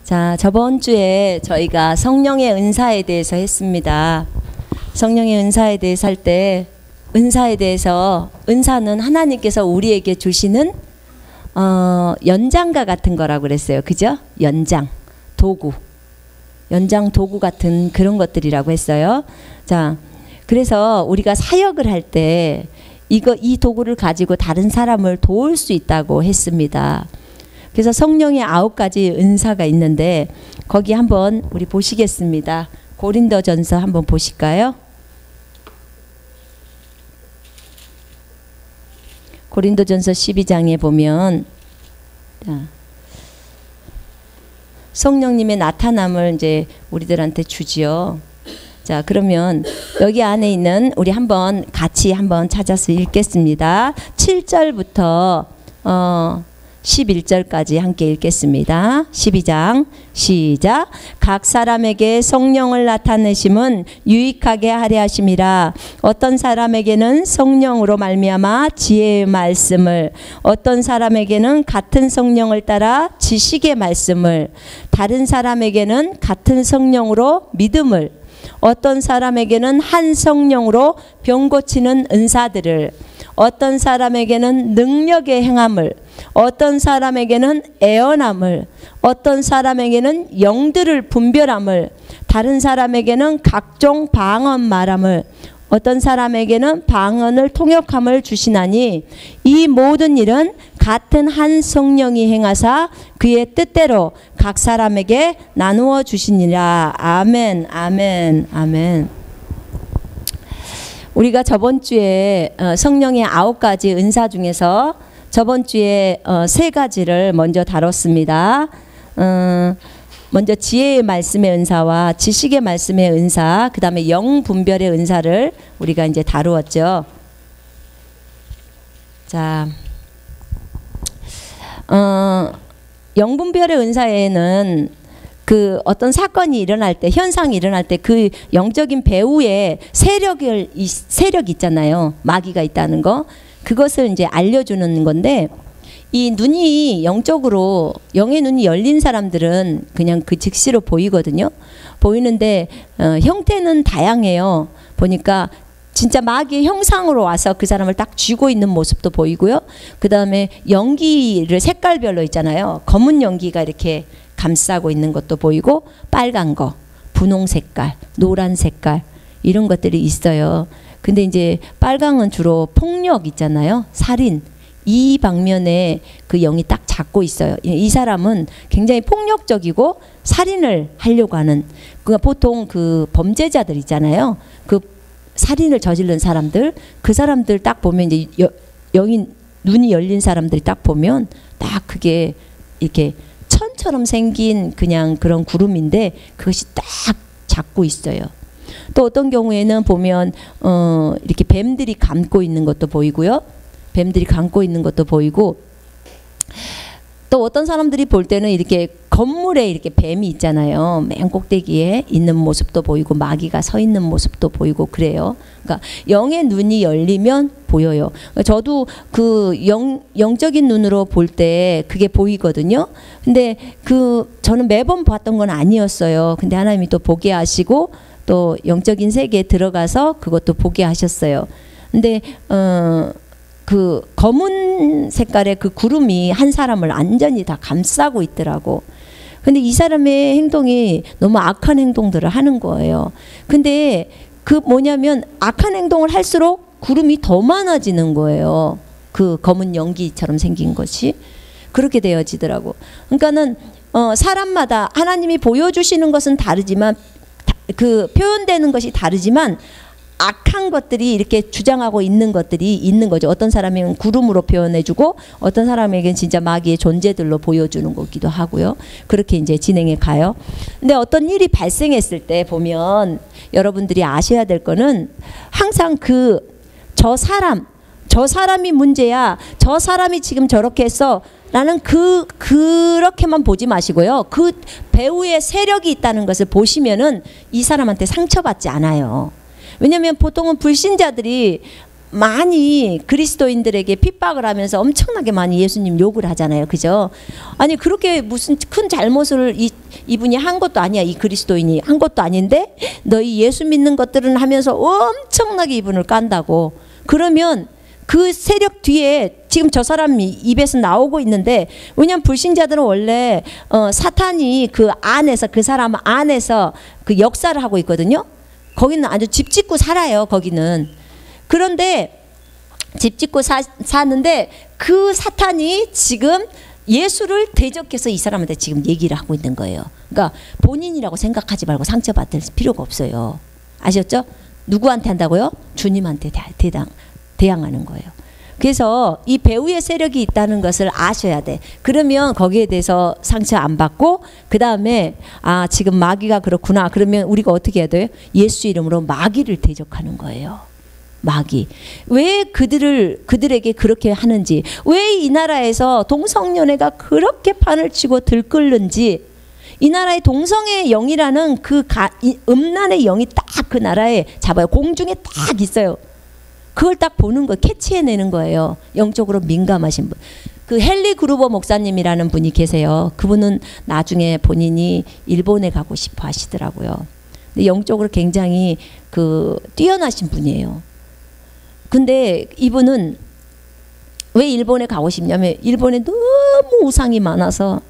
자, 저번 주에 저희가 성령의 은사에 대해서 했습니다. 성령의 은사에 대해서 할 때 은사에 대해서 은사는 하나님께서 우리에게 주시는 연장과 같은 거라고 그랬어요. 그죠? 연장, 도구. 연장 도구 같은 그런 것들이라고 했어요. 자, 그래서 우리가 사역을 할 때 이 도구를 가지고 다른 사람을 도울 수 있다고 했습니다. 그래서 성령의 9가지 은사가 있는데 거기 한번 우리 보시겠습니다. 고린도전서 한번 보실까요? 고린도전서 12장에 보면 성령님의 나타남을 이제 우리들한테 주지요. 자, 그러면 여기 안에 있는 우리 한번 같이 한번 찾아서 읽겠습니다. 7절부터 11절까지 함께 읽겠습니다. 12장 시작. 각 사람에게 성령을 나타내심은 유익하게 하려 하심이라. 어떤 사람에게는 성령으로 말미암아 지혜의 말씀을, 어떤 사람에게는 같은 성령을 따라 지식의 말씀을, 다른 사람에게는 같은 성령으로 믿음을, 어떤 사람에게는 한 성령으로 병 고치는 은사들을, 어떤 사람에게는 능력의 행함을, 어떤 사람에게는 애언함을, 어떤 사람에게는 영들을 분별함을, 다른 사람에게는 각종 방언 말함을, 어떤 사람에게는 방언을 통역함을 주시나니 이 모든 일은 같은 한 성령이 행하사 그의 뜻대로 각 사람에게 나누어 주시니라. 아멘, 아멘, 아멘. 우리가 저번 주에 성령의 9가지 은사 중에서 저번 주에 3가지를 먼저 다뤘습니다. 먼저 지혜의 말씀의 은사와 지식의 말씀의 은사, 그 다음에 영분별의 은사를 우리가 이제 다루었죠. 자, 영분별의 은사에는 그 어떤 사건이 일어날 때, 현상이 일어날 때 그 영적인 배후에 세력이 있잖아요. 마귀가 있다는 거. 그것을 이제 알려주는 건데, 이 눈이 영적으로, 영의 눈이 열린 사람들은 그냥 그 즉시로 보이거든요. 보이는데 형태는 다양해요. 보니까 진짜 마귀의 형상으로 와서 그 사람을 딱 쥐고 있는 모습도 보이고요. 그 다음에 연기를 색깔별로 있잖아요. 검은 연기가 이렇게 감싸고 있는 것도 보이고, 빨간 거, 분홍 색깔, 노란 색깔, 이런 것들이 있어요. 근데 이제 빨강은 주로 폭력 있잖아요. 살인. 이 방면에 그 영이 딱 잡고 있어요. 이 사람은 굉장히 폭력적이고 살인을 하려고 하는, 그러니까 보통 그 범죄자들 있잖아요. 그 살인을 저지른 사람들, 그 사람들 딱 보면 이제 영이 눈이 열린 사람들이 딱 보면 딱 그게 이렇게 천처럼 생긴 그냥 그런 구름인데 그것이 딱 잡고 있어요. 또 어떤 경우에는 보면 이렇게 뱀들이 감고 있는 것도 보이고요. 뱀들이 감고 있는 것도 보이고, 또 어떤 사람들이 볼 때는 이렇게 건물에 이렇게 뱀이 있잖아요. 맨 꼭대기에 있는 모습도 보이고, 마귀가 서 있는 모습도 보이고 그래요. 그러니까 영의 눈이 열리면 보여요. 저도 그 영적인 눈으로 볼 때 그게 보이거든요. 근데 저는 매번 봤던 건 아니었어요. 근데 하나님이 또 보게 하시고 또 영적인 세계에 들어가서 그것도 보게 하셨어요. 근데 그 검은 색깔의 그 구름이 한 사람을 완전히 다 감싸고 있더라고. 근데 이 사람의 행동이 너무 악한 행동들을 하는 거예요. 근데 그 뭐냐면 악한 행동을 할수록 구름이 더 많아지는 거예요. 그 검은 연기처럼 생긴 것이 그렇게 되어지더라고. 그러니까는 사람마다 하나님이 보여주시는 것은 다르지만, 그 표현되는 것이 다르지만 악한 것들이 이렇게 주장하고 있는 것들이 있는 거죠. 어떤 사람에게는 구름으로 표현해주고, 어떤 사람에게는 진짜 마귀의 존재들로 보여주는 거기도 하고요. 그렇게 이제 진행해 가요. 근데 어떤 일이 발생했을 때 보면 여러분들이 아셔야 될 거는 항상 저 사람이 문제야, 저 사람이 지금 저렇게 했어 라는 그렇게만 보지 마시고요. 그 배후에 세력이 있다는 것을 보시면은 이 사람한테 상처받지 않아요. 왜냐하면 보통은 불신자들이 많이 그리스도인들에게 핍박을 하면서 엄청나게 많이 예수님 욕을 하잖아요. 그죠? 아니 그렇게 무슨 큰 잘못을 이분이 한 것도 아니야. 이 그리스도인이 한 것도 아닌데 너희 예수 믿는 것들은 하면서 엄청나게 이분을 깐다고. 그러면 그 세력 뒤에 지금 저 사람이 입에서 나오고 있는데, 왜냐하면 불신자들은 원래 사탄이 그 안에서, 그 사람 안에서 그 역사를 하고 있거든요. 거기는 아주 집 짓고 살아요. 거기는. 그런데 집 짓고 사는데 그 사탄이 지금 예수를 대적해서 이 사람한테 지금 얘기를 하고 있는 거예요. 그러니까 본인이라고 생각하지 말고 상처받을 필요가 없어요. 아셨죠? 누구한테 한다고요? 주님한테 대항하는 거예요. 그래서 이 배우의 세력이 있다는 것을 아셔야 돼. 그러면 거기에 대해서 상처 안 받고, 그 다음에 아, 지금 마귀가 그렇구나. 그러면 우리가 어떻게 해야 돼요? 예수 이름으로 마귀를 대적하는 거예요. 마귀. 왜 그들에게 그렇게 하는지, 왜 이 나라에서 동성연애가 그렇게 판을 치고 들끓는지, 이 나라의 동성의 영이라는 그 음란의 영이 딱 그 나라에 잡아요. 공중에 딱 있어요. 그걸 딱 보는 거, 캐치해내는 거예요. 영적으로 민감하신 분. 그 헨리 그루버 목사님이라는 분이 계세요. 그분은 나중에 본인이 일본에 가고 싶어 하시더라고요. 근데 영적으로 굉장히 뛰어나신 분이에요. 근데 이분은 왜 일본에 가고 싶냐면, 일본에 너무 우상이 많아서,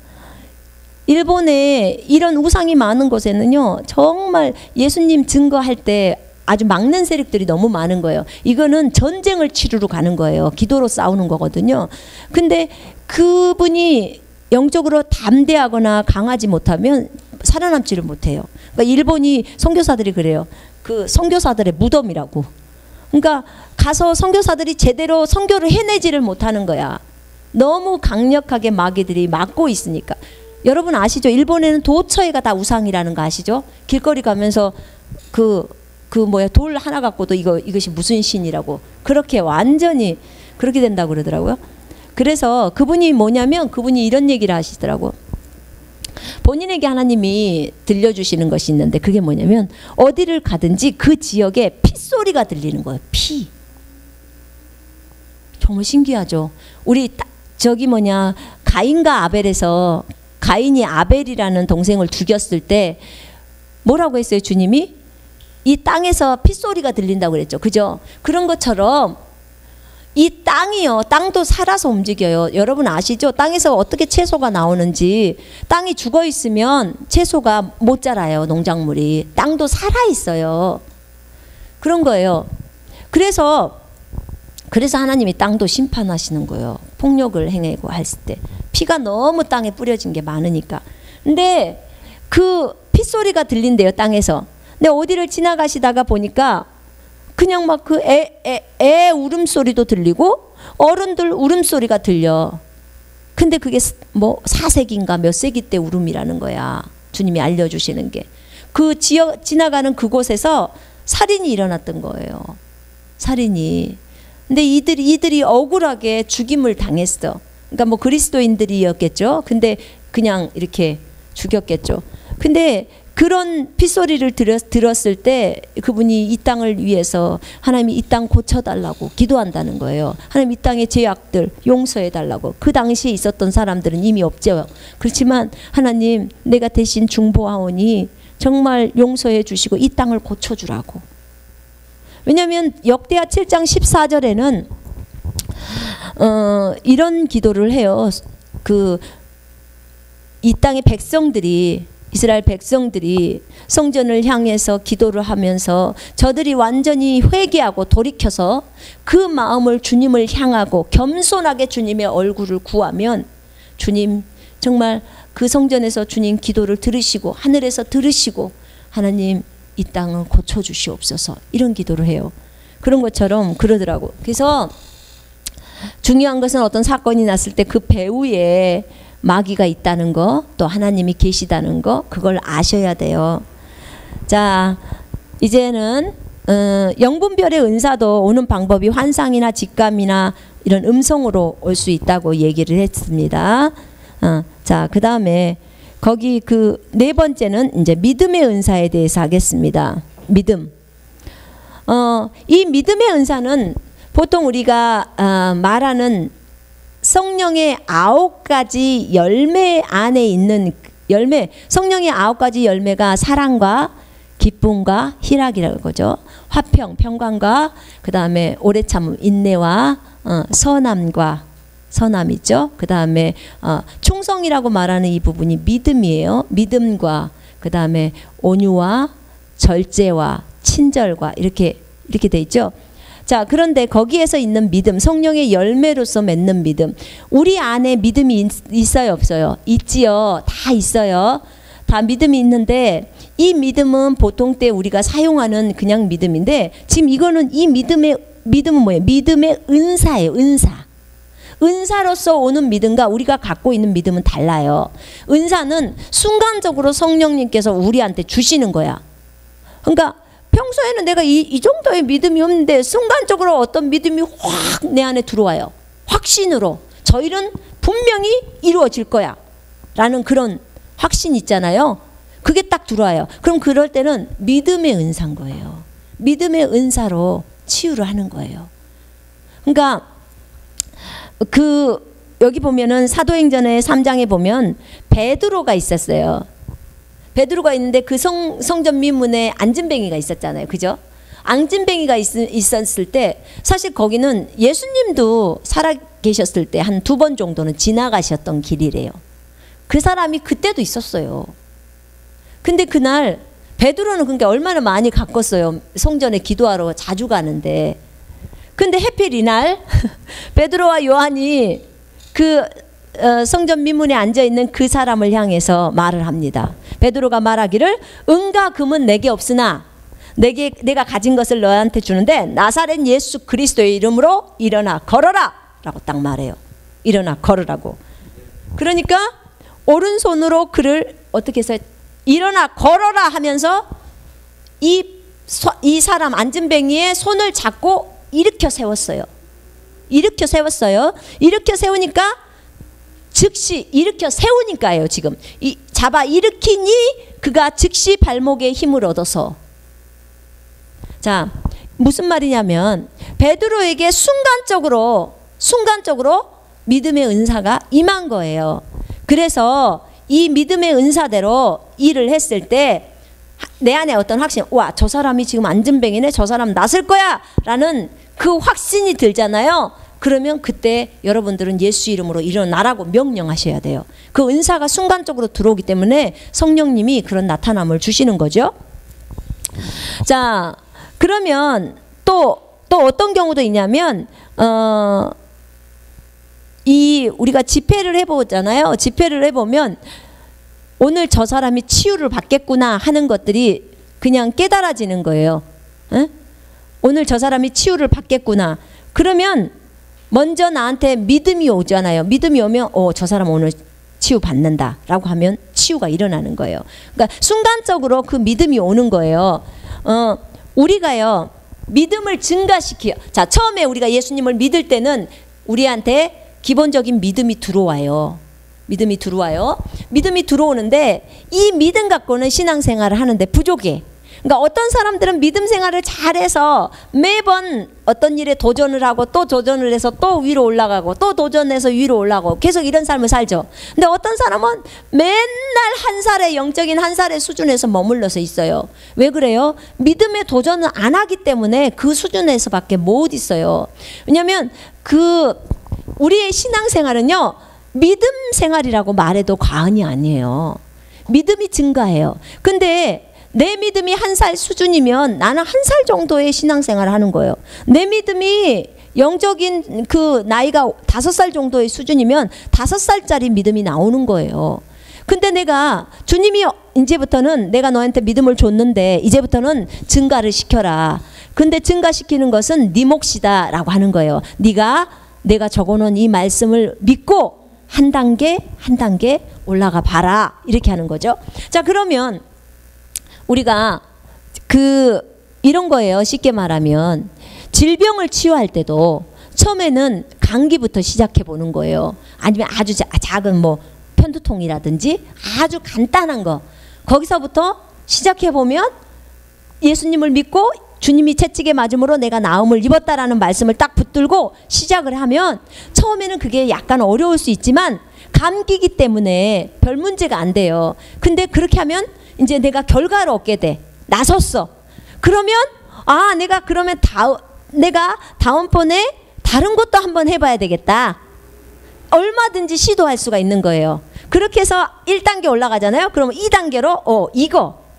일본에 이런 우상이 많은 곳에는요, 정말 예수님 증거할 때 아주 막는 세력들이 너무 많은 거예요. 이거는 전쟁을 치르러 가는 거예요. 기도로 싸우는 거거든요. 근데 그분이 영적으로 담대하거나 강하지 못하면 살아남지를 못해요. 그러니까 일본이 선교사들이 그래요. 그 선교사들의 무덤이라고. 그러니까 가서 선교사들이 제대로 선교를 해내지를 못하는 거야. 너무 강력하게 마귀들이 막고 있으니까. 여러분 아시죠? 일본에는 도처에가 다 우상이라는 거 아시죠? 길거리 가면서 돌 하나 갖고도 이것이 무슨 신이라고, 그렇게 완전히 그렇게 된다고 그러더라고요. 그래서 그분이 뭐냐면, 그분이 이런 얘기를 하시더라고. 본인에게 하나님이 들려주시는 것이 있는데, 그게 뭐냐면 어디를 가든지 그 지역에 핏소리가 들리는 거예요. 피. 정말 신기하죠. 우리 가인과 아벨에서, 가인이 아벨이라는 동생을 죽였을 때 뭐라고 했어요? 주님이 이 땅에서 핏소리가 들린다고 그랬죠. 그죠? 그런 것처럼 이 땅이요, 땅도 살아서 움직여요. 여러분 아시죠? 땅에서 어떻게 채소가 나오는지. 땅이 죽어 있으면 채소가 못 자라요. 농작물이. 땅도 살아 있어요. 그런 거예요. 그래서 하나님이 땅도 심판하시는 거예요. 폭력을 행하고 했을 때 피가 너무 땅에 뿌려진 게 많으니까. 근데 그 핏소리가 들린대요, 땅에서. 근데 어디를 지나가시다가 보니까 그냥 막 그 애 울음소리도 들리고 어른들 울음소리가 들려. 근데 그게 뭐 4세기인가 몇 세기 때 울음이라는 거야. 주님이 알려주시는 게. 그 지역 지나가는 그곳에서 살인이 일어났던 거예요. 살인이. 근데 이들이 억울하게 죽임을 당했어. 그러니까 뭐 그리스도인들이었겠죠. 근데 그냥 이렇게 죽였겠죠. 근데 그런 핏소리를 들었을 때 그분이 이 땅을 위해서 하나님이 이 땅 고쳐달라고 기도한다는 거예요. 하나님 이 땅의 죄악들 용서해달라고. 그 당시에 있었던 사람들은 이미 없죠. 그렇지만 하나님, 내가 대신 중보하오니 정말 용서해 주시고 이 땅을 고쳐주라고. 왜냐하면 역대하 7장 14절에는 이런 기도를 해요. 이 땅의 백성들이, 이스라엘 백성들이 성전을 향해서 기도를 하면서 저들이 완전히 회개하고 돌이켜서 그 마음을 주님을 향하고 겸손하게 주님의 얼굴을 구하면, 주님 정말 그 성전에서 주님 기도를 들으시고 하늘에서 들으시고 하나님 이 땅을 고쳐주시옵소서, 이런 기도를 해요. 그런 것처럼 그러더라고. 그래서 중요한 것은 어떤 사건이 났을 때 그 배후에 마귀가 있다는 거, 또 하나님이 계시다는 거, 그걸 아셔야 돼요. 자, 이제는 영분별의 은사도 오는 방법이 환상이나 직감이나 이런 음성으로 올 수 있다고 얘기를 했습니다. 자, 그 다음에 거기 그 네 번째는 이제 믿음의 은사에 대해서 하겠습니다. 믿음. 이 믿음의 은사는 보통 우리가 말하는 성령의 9가지 열매 안에 있는 열매, 성령의 9가지 열매가 사랑과 기쁨과 희락이라고 그러죠. 화평, 평강과 그 다음에 오래 참음, 인내와 선함과 선함 있죠. 그 다음에 충성이라고 말하는 이 부분이 믿음이에요. 믿음과 그 다음에 온유와 절제와 친절과 이렇게 돼 있죠. 자, 그런데 거기에서 있는 믿음, 성령의 열매로서 맺는 믿음, 우리 안에 믿음이 있어요, 없어요? 있지요. 다 있어요. 다 믿음이 있는데 이 믿음은 보통 때 우리가 사용하는 그냥 믿음인데 지금 이거는 이 믿음은 뭐예요? 믿음의 은사예요. 은사로서 오는 믿음과 우리가 갖고 있는 믿음은 달라요. 은사는 순간적으로 성령님께서 우리한테 주시는 거야. 그러니까 평소에는 내가 이 정도의 믿음이 없는데 순간적으로 어떤 믿음이 확 내 안에 들어와요. 확신으로 저 일은 분명히 이루어질 거야 라는 그런 확신 있잖아요. 그게 딱 들어와요. 그럼 그럴 때는 믿음의 은사인 거예요. 믿음의 은사로 치유를 하는 거예요. 그러니까 여기 보면은 사도행전의 3장에 보면 베드로가 있었어요. 베드로가 있는데 그 성전 미문에 안진뱅이가 있었잖아요. 그죠? 안진뱅이가 있었을 때 사실 거기는 예수님도 살아 계셨을 때 한 2번 정도는 지나가셨던 길이래요. 그 사람이 그때도 있었어요. 근데 그날 베드로는 그러니까 얼마나 많이 가꿨어요. 성전에 기도하러 자주 가는데. 근데 하필 이날 베드로와 요한이 그 성전 미문에 앉아있는 그 사람을 향해서 말을 합니다. 베드로가 말하기를 은과 금은 내게 없으나 내가 가진 것을 너한테 주는데 나사렛 예수 그리스도의 이름으로 일어나 걸어라 라고 딱 말해요. 일어나 걸으라고. 그러니까 오른손으로 그를 어떻게 해서 일어나 걸어라 하면서 이 사람 안진뱅이의 손을 잡고 일으켜 세웠어요. 일으켜 세우니까 즉시 일으켜 세우니까요. 지금 잡아 일으키니 그가 즉시 발목에 힘을 얻어서. 자, 무슨 말이냐면 베드로에게 순간적으로 믿음의 은사가 임한 거예요. 그래서 이 믿음의 은사대로 일을 했을 때 내 안에 어떤 확신, 와, 저 사람이 지금 안진뱅이네, 저 사람 낫을 거야 라는 그 확신이 들잖아요. 그러면 그때 여러분들은 예수 이름으로 일어나라고 명령하셔야 돼요. 그 은사가 순간적으로 들어오기 때문에 성령님이 그런 나타남을 주시는 거죠. 자, 그러면 또 어떤 경우도 있냐면 우리가 집회를 해보잖아요. 집회를 해보면 오늘 저 사람이 치유를 받겠구나 하는 것들이 그냥 깨달아지는 거예요. 에? 오늘 저 사람이 치유를 받겠구나. 그러면 먼저 나한테 믿음이 오잖아요. 믿음이 오면 저 사람 오늘 치유 받는다 라고 하면 치유가 일어나는 거예요. 그러니까 순간적으로 그 믿음이 오는 거예요. 우리가요 믿음을 증가시켜요. 자, 처음에 우리가 예수님을 믿을 때는 우리한테 기본적인 믿음이 들어와요. 믿음이 들어오는데 이 믿음 갖고는 신앙생활을 하는데 부족해. 그러니까 어떤 사람들은 믿음 생활을 잘해서 매번 어떤 일에 도전을 하고 또 도전을 해서 또 위로 올라가고 또 도전해서 위로 올라가고 계속 이런 삶을 살죠. 근데 어떤 사람은 맨날 영적인 한 살의 수준에서 머물러서 있어요. 왜 그래요? 믿음의 도전을 안 하기 때문에 그 수준에서밖에 못 있어요. 왜냐하면 우리의 신앙생활은요 믿음 생활이라고 말해도 과언이 아니에요. 믿음이 증가해요. 근데 내 믿음이 1살 수준이면 나는 1살 정도의 신앙생활을 하는 거예요. 내 믿음이 영적인 그 나이가 5살 정도의 수준이면 5살짜리 믿음이 나오는 거예요. 근데 내가 주님이 이제부터는 내가 너한테 믿음을 줬는데 이제부터는 증가를 시켜라. 근데 증가시키는 것은 네 몫이다 라고 하는 거예요. 내가 적어놓은 이 말씀을 믿고 한 단계 올라가 봐라 이렇게 하는 거죠. 자, 그러면 우리가 이런 거예요. 쉽게 말하면 질병을 치유할 때도 처음에는 감기부터 시작해 보는 거예요. 아니면 아주 작은 뭐 편두통이라든지 아주 간단한 거 거기서부터 시작해 보면 예수님을 믿고 주님이 채찍에 맞음으로 내가 나음을 입었다라는 말씀을 딱 붙들고 시작을 하면 처음에는 그게 약간 어려울 수 있지만 감기기 때문에 별 문제가 안 돼요. 근데 그렇게 하면 이제 내가 결과를 얻게 돼. 나섰어. 그러면 내가 그러면 내가 다음번에 다른 것도 한번 해봐야 되겠다. 얼마든지 시도할 수가 있는 거예요. 그렇게 해서 1단계 올라가잖아요. 그러면 2단계로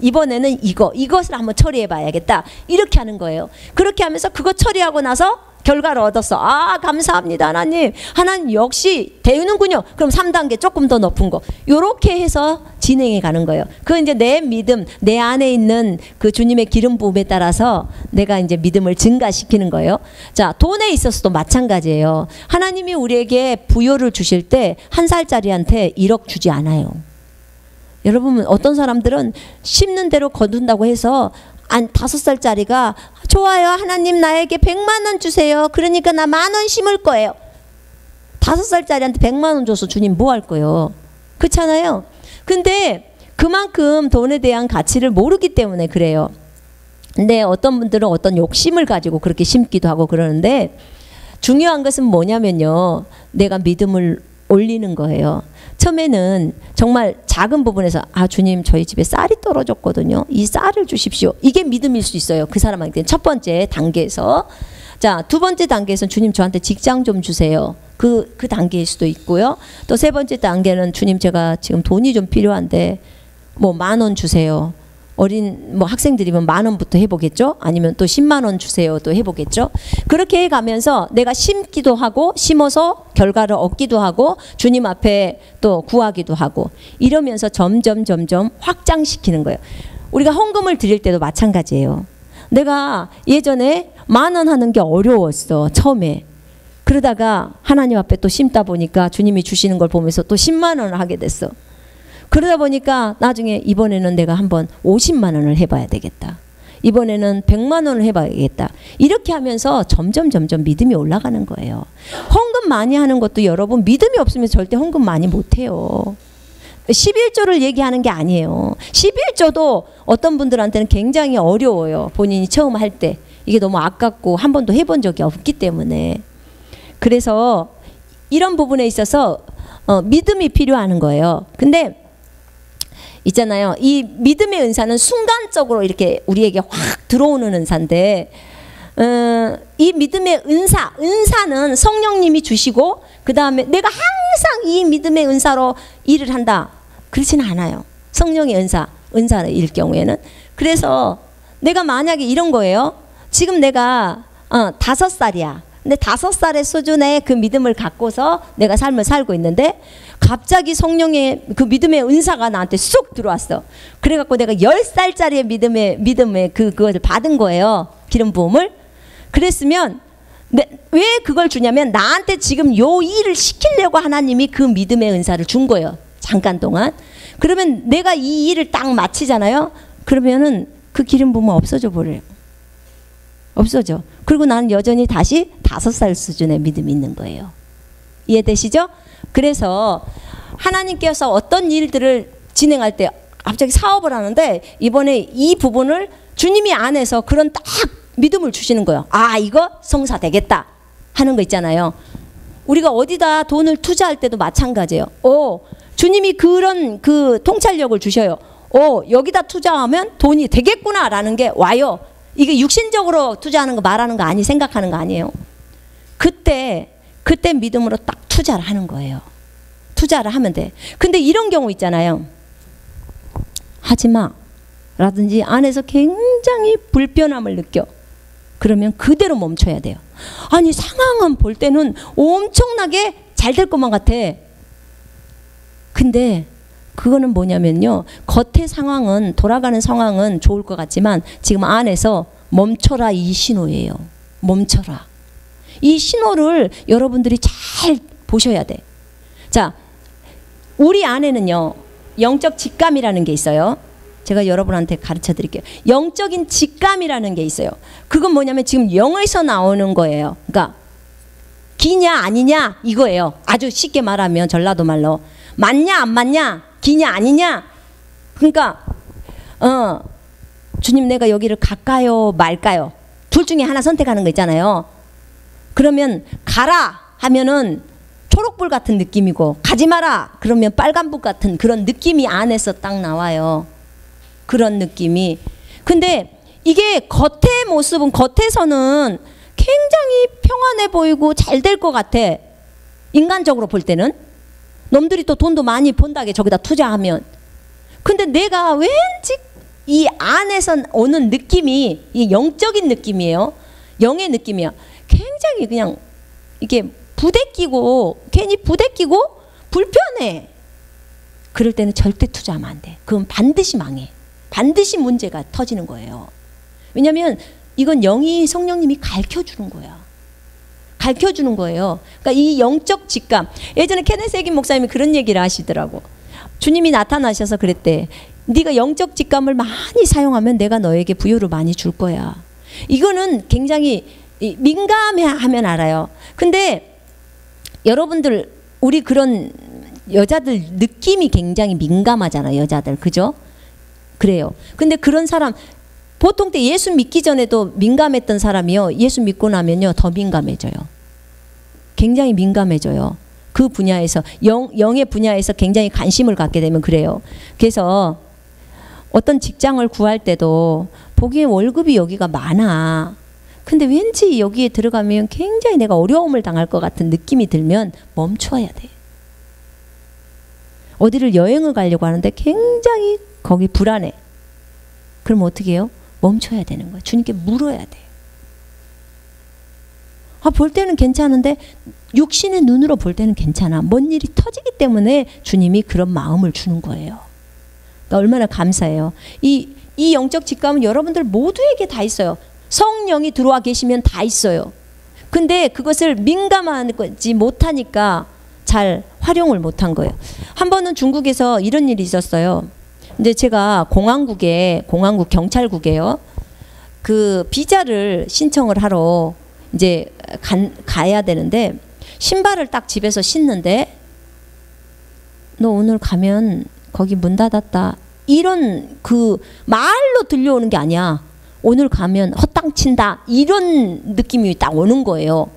이번에는 이것을 한번 처리해 봐야겠다. 이렇게 하는 거예요. 그렇게 하면서 그거 처리하고 나서 결과를 얻었어. 감사합니다 하나님. 하나님 역시 되는군요. 그럼 3단계 조금 더 높은 거. 요렇게 해서 진행해 가는 거예요. 그건 이제 내 믿음, 내 안에 있는 그 주님의 기름 부음에 따라서 내가 이제 믿음을 증가시키는 거예요. 자, 돈에 있어서도 마찬가지예요. 하나님이 우리에게 부여를 주실 때 1살짜리한테 1억 주지 않아요. 여러분, 어떤 사람들은 심는 대로 거둔다고 해서 5살짜리가 좋아요. 하나님 나에게 100만 원 주세요. 그러니까 나 10,000원 심을 거예요. 5살짜리한테 100만 원 줘서 주님 뭐 할 거예요? 그렇잖아요. 근데 그만큼 돈에 대한 가치를 모르기 때문에 그래요. 근데 어떤 분들은 어떤 욕심을 가지고 그렇게 심기도 하고 그러는데 중요한 것은 뭐냐면요. 내가 믿음을 올리는 거예요. 처음에는 정말 작은 부분에서 주님 저희 집에 쌀이 떨어졌거든요. 이 쌀을 주십시오. 이게 믿음일 수 있어요. 그 사람한테는 첫 번째 단계에서. 자, 두 번째 단계에서는 주님 저한테 직장 좀 주세요. 그 단계일 수도 있고요. 또 세 번째 단계는 주님 제가 지금 돈이 좀 필요한데 뭐 10,000원 주세요. 어린 학생들이면 10,000원부터 해보겠죠. 아니면 또 10만 원 주세요. 또 해보겠죠. 그렇게 해가면서 내가 심기도 하고 심어서 결과를 얻기도 하고 주님 앞에 또 구하기도 하고 이러면서 점점 확장시키는 거예요. 우리가 헌금을 드릴 때도 마찬가지예요. 내가 예전에 10,000원 하는 게 어려웠어. 처음에. 그러다가 하나님 앞에 또 심다 보니까 주님이 주시는 걸 보면서 또 10만 원을 하게 됐어. 그러다 보니까 나중에 이번에는 내가 한번 50만 원을 해봐야 되겠다. 이번에는 100만 원을 해봐야겠다. 이렇게 하면서 점점 믿음이 올라가는 거예요. 헌금 많이 하는 것도 여러분 믿음이 없으면 절대 헌금 많이 못해요. 11조를 얘기하는 게 아니에요. 11조도 어떤 분들한테는 굉장히 어려워요. 본인이 처음 할 때. 이게 너무 아깝고 한 번도 해본 적이 없기 때문에. 그래서 이런 부분에 있어서 믿음이 필요한 거예요. 근데 있잖아요. 이 믿음의 은사는 순간적으로 이렇게 우리에게 확 들어오는 은사인데 이 믿음의 은사는 성령님이 주시고 그 다음에 내가 항상 이 믿음의 은사로 일을 한다. 그렇지는 않아요. 성령의 은사일 경우에는. 그래서 내가 만약에 이런 거예요. 지금 내가 5살이야. 근데 5살의 수준의 그 믿음을 갖고서 내가 삶을 살고 있는데 갑자기 성령의 그 믿음의 은사가 나한테 쑥 들어왔어. 그래갖고 내가 10살짜리의 믿음의 그걸 받은 거예요. 기름 부음을. 그랬으면 왜 그걸 주냐면 나한테 지금 요 일을 시키려고 하나님이 그 믿음의 은사를 준 거예요. 잠깐 동안. 그러면 내가 이 일을 딱 마치잖아요. 그러면은 그 기름 부음은 없어져 버려요. 없어져. 그리고 나는 여전히 다시 5살 수준의 믿음이 있는 거예요. 이해되시죠? 그래서 하나님께서 어떤 일들을 진행할 때 갑자기 사업을 하는데 이번에 이 부분을 주님이 안에서 그런 딱 믿음을 주시는 거예요. 이거 성사 되겠다 하는 거 있잖아요. 우리가 어디다 돈을 투자할 때도 마찬가지예요. 주님이 그런 그 통찰력을 주셔요. 여기다 투자하면 돈이 되겠구나라는 게 와요. 이게 육신적으로 투자하는 거 말하는 거 생각하는 거 아니에요. 그때 믿음으로 딱 투자를 하는 거예요. 투자를 하면 돼. 근데 이런 경우 있잖아요. 하지마 라든지 안에서 굉장히 불편함을 느껴. 그러면 그대로 멈춰야 돼요. 아니 상황은 볼 때는 엄청나게 잘 될 것만 같아. 근데 그거는 뭐냐면요. 겉의 상황은 돌아가는 상황은 좋을 것 같지만 지금 안에서 멈춰라 이 신호예요. 멈춰라. 이 신호를 여러분들이 잘 보셔야 돼. 자, 우리 안에는요. 영적 직감이라는 게 있어요. 제가 여러분한테 가르쳐 드릴게요. 영적인 직감이라는 게 있어요. 그건 뭐냐면 지금 영에서 나오는 거예요. 그러니까 기냐 아니냐 이거예요. 아주 쉽게 말하면 전라도 말로 맞냐 안 맞냐 기냐 아니냐. 그러니까 주님 내가 여기를 갈까요 말까요? 둘 중에 하나 선택하는 거 있잖아요. 그러면 가라 하면은 초록불 같은 느낌이고, 가지 마라 그러면 빨간불 같은 그런 느낌이 안에서 딱 나와요. 그런 느낌이. 근데 이게 겉의 모습은, 겉에서는 굉장히 평안해 보이고 잘 될 것 같아. 인간적으로 볼 때는. 놈들이 또 돈도 많이 번다게 저기다 투자하면. 근데 내가 왠지 이 안에서 오는 느낌이, 이 영적인 느낌이에요. 영의 느낌이야. 굉장히 그냥 이게 부대끼고, 괜히 부대끼고 불편해. 그럴 때는 절대 투자하면 안 돼. 그건 반드시 망해. 반드시 문제가 터지는 거예요. 왜냐하면 이건 영이, 성령님이 가르쳐주는 거야. 가르쳐주는 거예요. 그러니까 이 영적 직감. 예전에 케네스 해긴 목사님이 그런 얘기를 하시더라고. 주님이 나타나셔서 그랬대. 네가 영적 직감을 많이 사용하면 내가 너에게 부여를 많이 줄 거야. 이거는 굉장히 민감해하면 알아요. 근데 여러분들, 우리 그런 여자들 느낌이 굉장히 민감하잖아요. 여자들. 그죠? 그래요. 근데 그런 사람, 보통 때 예수 믿기 전에도 민감했던 사람이요, 예수 믿고 나면요 더 민감해져요. 굉장히 민감해져요. 그 분야에서, 영의 분야에서 굉장히 관심을 갖게 되면 그래요. 그래서 어떤 직장을 구할 때도 보기엔 월급이 여기가 많아. 근데 왠지 여기에 들어가면 굉장히 내가 어려움을 당할 것 같은 느낌이 들면 멈춰야 돼. 어디를 여행을 가려고 하는데 굉장히 거기 불안해. 그럼 어떻게 해요? 멈춰야 되는 거야. 주님께 물어야 돼. 볼 때는 괜찮은데 육신의 눈으로 볼 때는 괜찮아. 뭔 일이 터지기 때문에 주님이 그런 마음을 주는 거예요. 그러니까 얼마나 감사해요. 이 영적 직감은 여러분들 모두에게 다 있어요. 성령이 들어와 계시면 다 있어요. 근데 그것을 민감하지 못하니까 잘 활용을 못한 거예요. 한 번은 중국에서 이런 일이 있었어요. 이제 제가 공항국 경찰국에요. 그 비자를 신청을 하러 이제 가야 되는데, 신발을 딱 집에서 신는데, 너 오늘 가면 거기 문 닫았다. 이런 그 말로 들려오는 게 아니야. 오늘 가면 헛땅 친다. 이런 느낌이 딱 오는 거예요.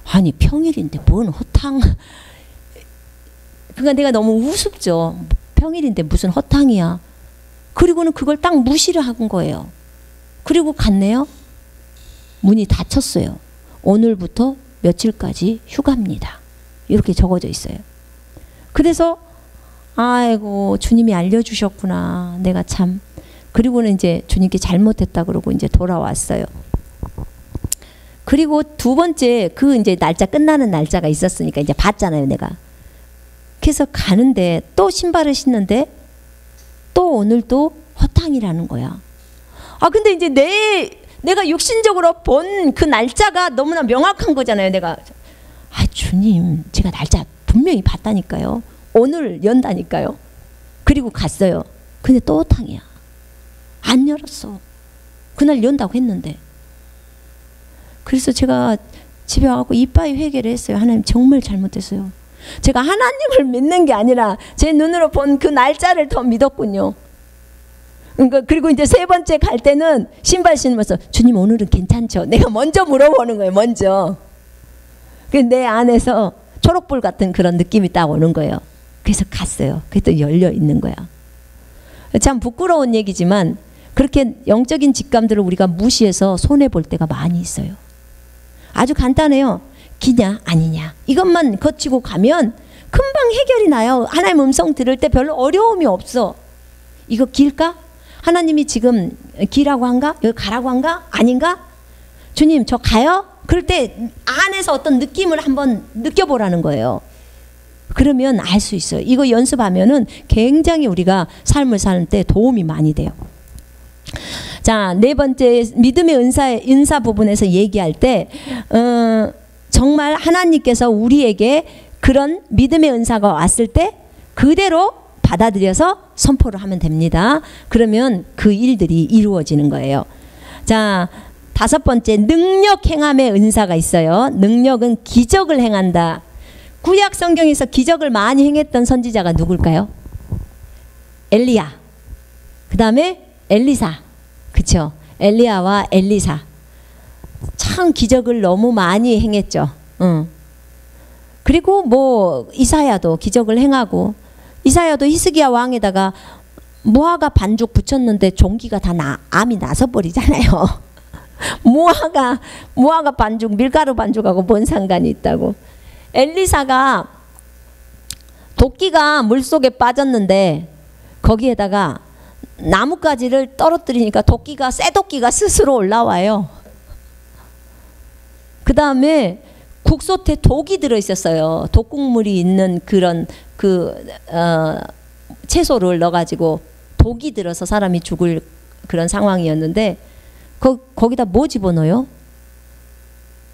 아니 평일인데 뭔 헛땅. 그러니까 내가 너무 우습죠. 평일인데 무슨 헛땅이야. 그리고는 그걸 딱 무시를 한 거예요. 그리고 갔네요. 문이 닫혔어요. 오늘부터 며칠까지 휴가입니다. 이렇게 적어져 있어요. 그래서 아이고 주님이 알려주셨구나. 내가 참. 그리고는 이제 주님께 잘못했다 그러고 이제 돌아왔어요. 그리고 두 번째 그 이제 날짜 끝나는 날짜가 있었으니까 이제 봤잖아요, 내가. 그래서 가는데 또 신발을 신는데 또 오늘 또 허탕이라는 거야. 근데 이제 내가 육신적으로 본 그 날짜가 너무나 명확한 거잖아요, 내가. 주님, 제가 날짜 분명히 봤다니까요. 오늘 연다니까요. 그리고 갔어요. 근데 또 허탕이야. 안 열었어. 그날 연다고 했는데. 그래서 제가 집에 와서 이빠이 회개를 했어요. 하나님 정말 잘못했어요. 제가 하나님을 믿는 게 아니라 제 눈으로 본 그 날짜를 더 믿었군요. 그러니까 그리고 이제 세 번째 갈 때는 신발 신으면서 주님 오늘은 괜찮죠? 내가 먼저 물어보는 거예요. 먼저. 내 안에서 초록불 같은 그런 느낌이 딱 오는 거예요. 그래서 갔어요. 그게 또 열려 있는 거야. 참 부끄러운 얘기지만 그렇게 영적인 직감들을 우리가 무시해서 손해볼 때가 많이 있어요. 아주 간단해요. 기냐 아니냐 이것만 거치고 가면 금방 해결이 나요. 하나님 음성 들을 때 별로 어려움이 없어. 이거 길까? 하나님이 지금 기라고 한가? 여기 가라고 한가? 아닌가? 주님 저 가요? 그럴 때 안에서 어떤 느낌을 한번 느껴보라는 거예요. 그러면 알 수 있어요. 이거 연습하면은 굉장히 우리가 삶을 사는 때 도움이 많이 돼요. 자, 네 번째 믿음의 은사 부분에서 얘기할 때 정말 하나님께서 우리에게 그런 믿음의 은사가 왔을 때 그대로 받아들여서 선포를 하면 됩니다. 그러면 그 일들이 이루어지는 거예요. 자, 다섯 번째 능력 행함의 은사가 있어요. 능력은 기적을 행한다. 구약 성경에서 기적을 많이 행했던 선지자가 누굴까요? 엘리야. 그 다음에 엘리사. 그쵸? 엘리야와 엘리사. 참 기적을 너무 많이 행했죠. 그리고 뭐 이사야도 기적을 행하고, 이사야도 히스기야 왕에다가 무화과 반죽 붙였는데 종기가 다 암이 나서 버리잖아요. 무화과 반죽, 밀가루 반죽하고 뭔 상관이 있다고. 엘리사가 도끼가 물속에 빠졌는데 거기에다가 나뭇가지를 떨어뜨리니까 쇠도끼가 스스로 올라와요. 그 다음에 국솥에 독이 들어있었어요. 독국물이 있는 그런 채소를 넣어가지고 독이 들어서 사람이 죽을 그런 상황이었는데 거기다 뭐 집어넣어요?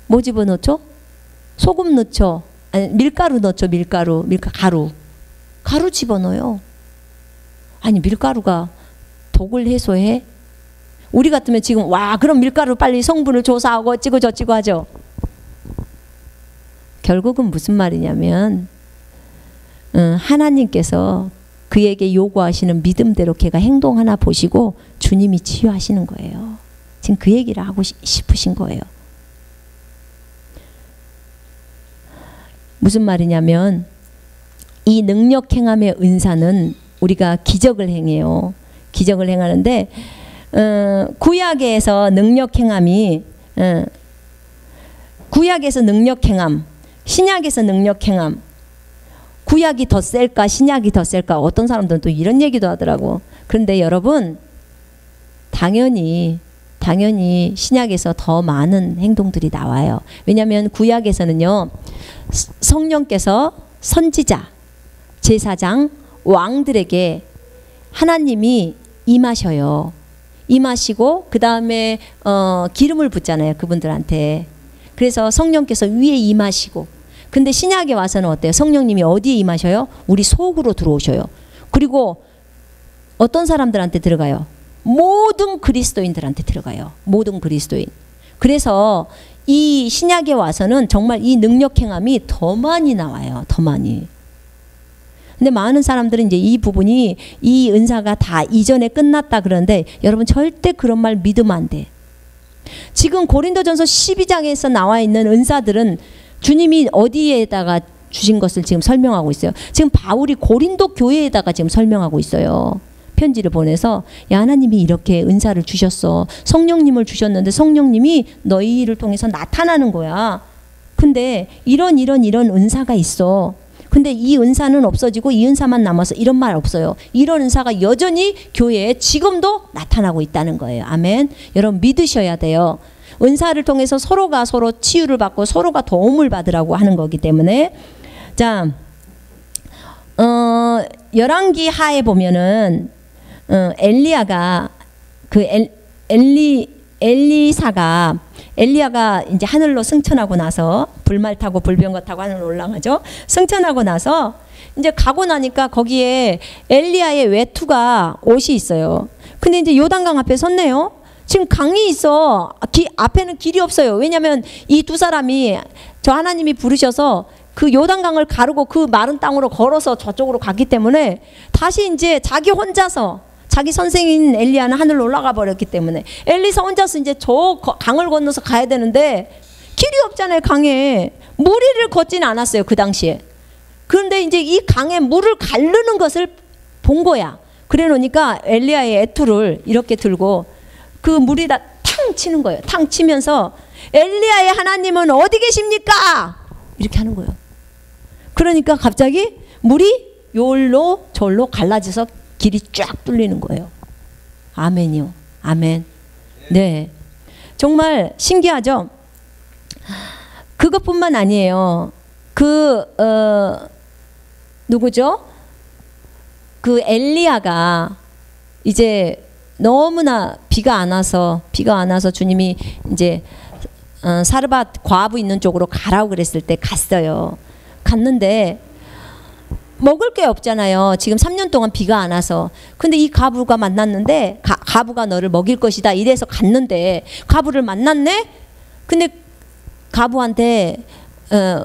뭐 집어넣죠? 소금 넣죠? 아니, 밀가루 넣죠. 가루 집어넣어요. 아니, 밀가루가 독을 해소해? 우리 같으면 지금 와, 그럼 밀가루 빨리 성분을 조사하고 어찌고 저찌고 하죠. 결국은 무슨 말이냐면 하나님께서 그에게 요구하시는 믿음대로 걔가 행동하나 보시고 주님이 치유하시는 거예요. 지금 그 얘기를 하고 싶으신 거예요. 무슨 말이냐면 이 능력 행함의 은사는 우리가 기적을 행해요. 기적을 행하는데 구약에서 능력 행함이 구약에서 능력 행함, 신약에서 능력 행함, 구약이 더 셀까 신약이 더 셀까, 어떤 사람들은 또 이런 얘기도 하더라고. 그런데 여러분, 당연히 신약에서 더 많은 행동들이 나와요. 왜냐하면 구약에서는요, 성령께서 선지자, 제사장, 왕들에게 하나님이 임하셔요. 임하시고 그 다음에 기름을 붓잖아요, 그분들한테. 그래서 성령께서 위에 임하시고. 근데 신약에 와서는 어때요? 성령님이 어디에 임하셔요? 우리 속으로 들어오셔요. 그리고 어떤 사람들한테 들어가요? 모든 그리스도인들한테 들어가요. 모든 그리스도인. 그래서 이 신약에 와서는 정말 이 능력 행함이 더 많이 나와요. 더 많이. 근데 많은 사람들은 이제 이 부분이, 이 은사가 다 이전에 끝났다 그러는데, 여러분 절대 그런 말 믿으면 안 돼. 지금 고린도전서 12장에서 나와 있는 은사들은 주님이 어디에다가 주신 것을 지금 설명하고 있어요. 지금 바울이 고린도 교회에다가 지금 설명하고 있어요. 편지를 보내서, 야, 하나님이 이렇게 은사를 주셨어. 성령님을 주셨는데 성령님이 너희를 통해서 나타나는 거야. 근데 이런 은사가 있어. 근데 이 은사는 없어지고 이 은사만 남아서, 이런 말 없어요. 이런 은사가 여전히 교회에 지금도 나타나고 있다는 거예요. 아멘. 여러분 믿으셔야 돼요. 은사를 통해서 서로가 서로 치유를 받고 서로가 도움을 받으라고 하는 거기 때문에. 자, 열왕기 하에 보면은 엘리야가 엘리야가 이제 하늘로 승천하고 나서, 불말 타고 불병거 타고 하늘로 올라가죠. 승천하고 나서 이제 가고 나니까 거기에 엘리야의 외투가 옷이 있어요. 근데 이제 요단강 앞에 섰네요. 지금 강이 있어. 앞에는 길이 없어요. 왜냐하면 이 두 사람이, 저 하나님이 부르셔서 그 요단강을 가르고 그 마른 땅으로 걸어서 저쪽으로 갔기 때문에 다시 이제 자기 혼자서, 자기 선생인 엘리야는 하늘로 올라가 버렸기 때문에 엘리사 혼자서 이제 저 강을 건너서 가야 되는데 길이 없잖아요. 강에 무리를 걷지는 않았어요, 그 당시에. 그런데 이제 이 강에 물을 가르는 것을 본 거야. 그래 놓으니까 엘리야의 애투를 이렇게 들고 그 물에다 탕 치는 거예요. 탕 치면서, 엘리야의 하나님은 어디 계십니까? 이렇게 하는 거예요. 그러니까 갑자기 물이 요로 저로 갈라져서 길이 쫙 뚫리는 거예요. 아멘이요. 아멘. 네. 정말 신기하죠? 그것뿐만 아니에요. 누구죠? 그 엘리야가 이제 너무나 비가 안 와서 주님이 이제 사르밧 과부 있는 쪽으로 가라고 그랬을 때 갔어요. 갔는데 먹을 게 없잖아요. 지금 3년 동안 비가 안 와서. 근데 이 과부가 만났는데, 과부가 너를 먹일 것이다 이래서 갔는데 과부를 만났네. 근데 과부한테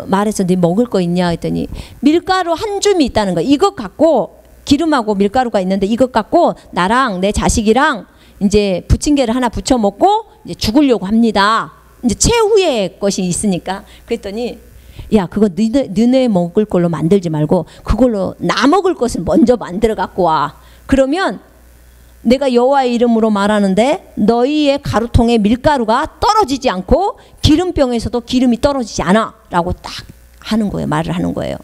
말해서 네 먹을 거 있냐 했더니 밀가루 한 줌이 있다는 거야. 이것 갖고, 기름하고 밀가루가 있는데 이것 갖고 나랑 내 자식이랑 이제 부침개를 하나 부쳐 먹고 이제 죽으려고 합니다. 이제 최후의 것이 있으니까. 그랬더니 야, 그거 너네 먹을 걸로 만들지 말고 그걸로 나 먹을 것을 먼저 만들어 갖고 와. 그러면 내가 여호와의 이름으로 말하는데 너희의 가루통에 밀가루가 떨어지지 않고 기름병에서도 기름이 떨어지지 않아 라고 딱 하는 거예요. 말을 하는 거예요.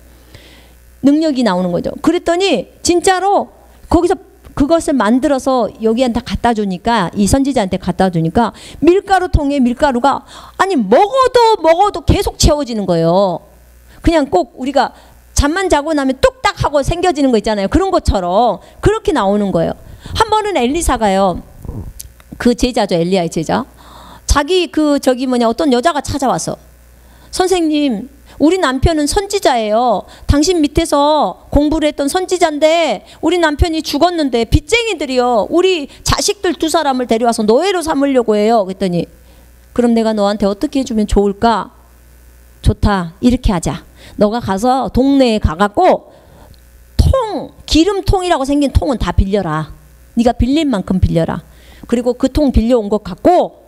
능력이 나오는 거죠. 그랬더니 진짜로 거기서 그것을 만들어서 여기한테 갖다 주니까, 이 선지자한테 갖다 주니까 밀가루통에 밀가루가 아니 먹어도 계속 채워지는 거예요. 그냥 꼭 우리가 잠만 자고 나면 뚝딱 하고 생겨지는 거 있잖아요. 그런 것처럼 그렇게 나오는 거예요. 한 번은 엘리사가요, 그 제자죠, 엘리야의 제자, 자기 어떤 여자가 찾아와서, 선생님, 우리 남편은 선지자예요. 당신 밑에서 공부를 했던 선지자인데 우리 남편이 죽었는데 빚쟁이들이요, 우리 자식들 2사람을 데려와서 노예로 삼으려고 해요. 그랬더니 그럼 내가 너한테 어떻게 해주면 좋을까? 좋다, 이렇게 하자. 너가 가서 동네에 가갖고 기름통이라고 생긴 통은 다 빌려라. 네가 빌릴 만큼 빌려라. 그리고 그 통 빌려온 것 갖고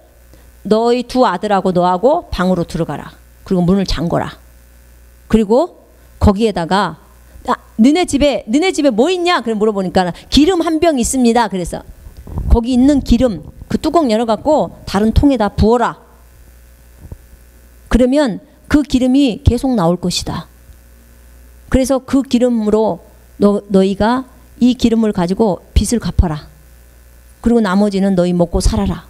너희 2 아들하고 너하고 방으로 들어가라. 그리고 문을 잠궈라. 그리고 거기에다가 너네 집에 뭐 있냐? 그래 물어보니까 기름 1병 있습니다. 그래서 거기 있는 기름 그 뚜껑 열어갖고 다른 통에다 부어라. 그러면 그 기름이 계속 나올 것이다. 그래서 그 기름으로 너희가 이 기름을 가지고 빚을 갚아라. 그리고 나머지는 너희 먹고 살아라.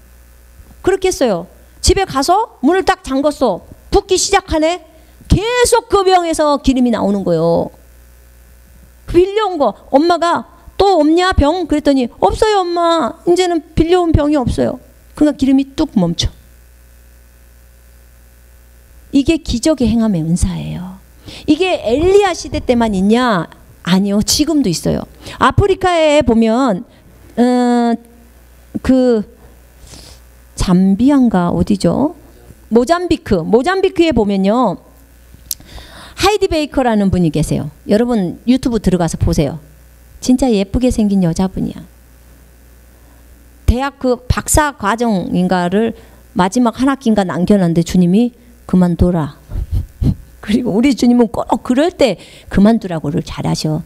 그렇게 했어요. 집에 가서 문을 딱 잠궜어. 붓기 시작하네. 계속 그 병에서 기름이 나오는 거예요. 빌려온 거. 엄마가 또 없냐 병? 그랬더니 없어요 엄마. 이제는 빌려온 병이 없어요. 그러니까 기름이 뚝 멈춰. 이게 기적의 행함의 은사예요. 이게 엘리야 시대 때만 있냐? 아니요, 지금도 있어요. 아프리카에 보면 그 잠비아인가 어디죠? 모잠비크에 보면요, 하이디 베이커라는 분이 계세요. 여러분 유튜브 들어가서 보세요. 진짜 예쁘게 생긴 여자분이야. 대학 그 박사 과정인가를 마지막 한 학기인가 남겨놨는데 주님이 그만둬라. 그리고 우리 주님은 꼭 그럴 때 그만두라고를 잘하셔.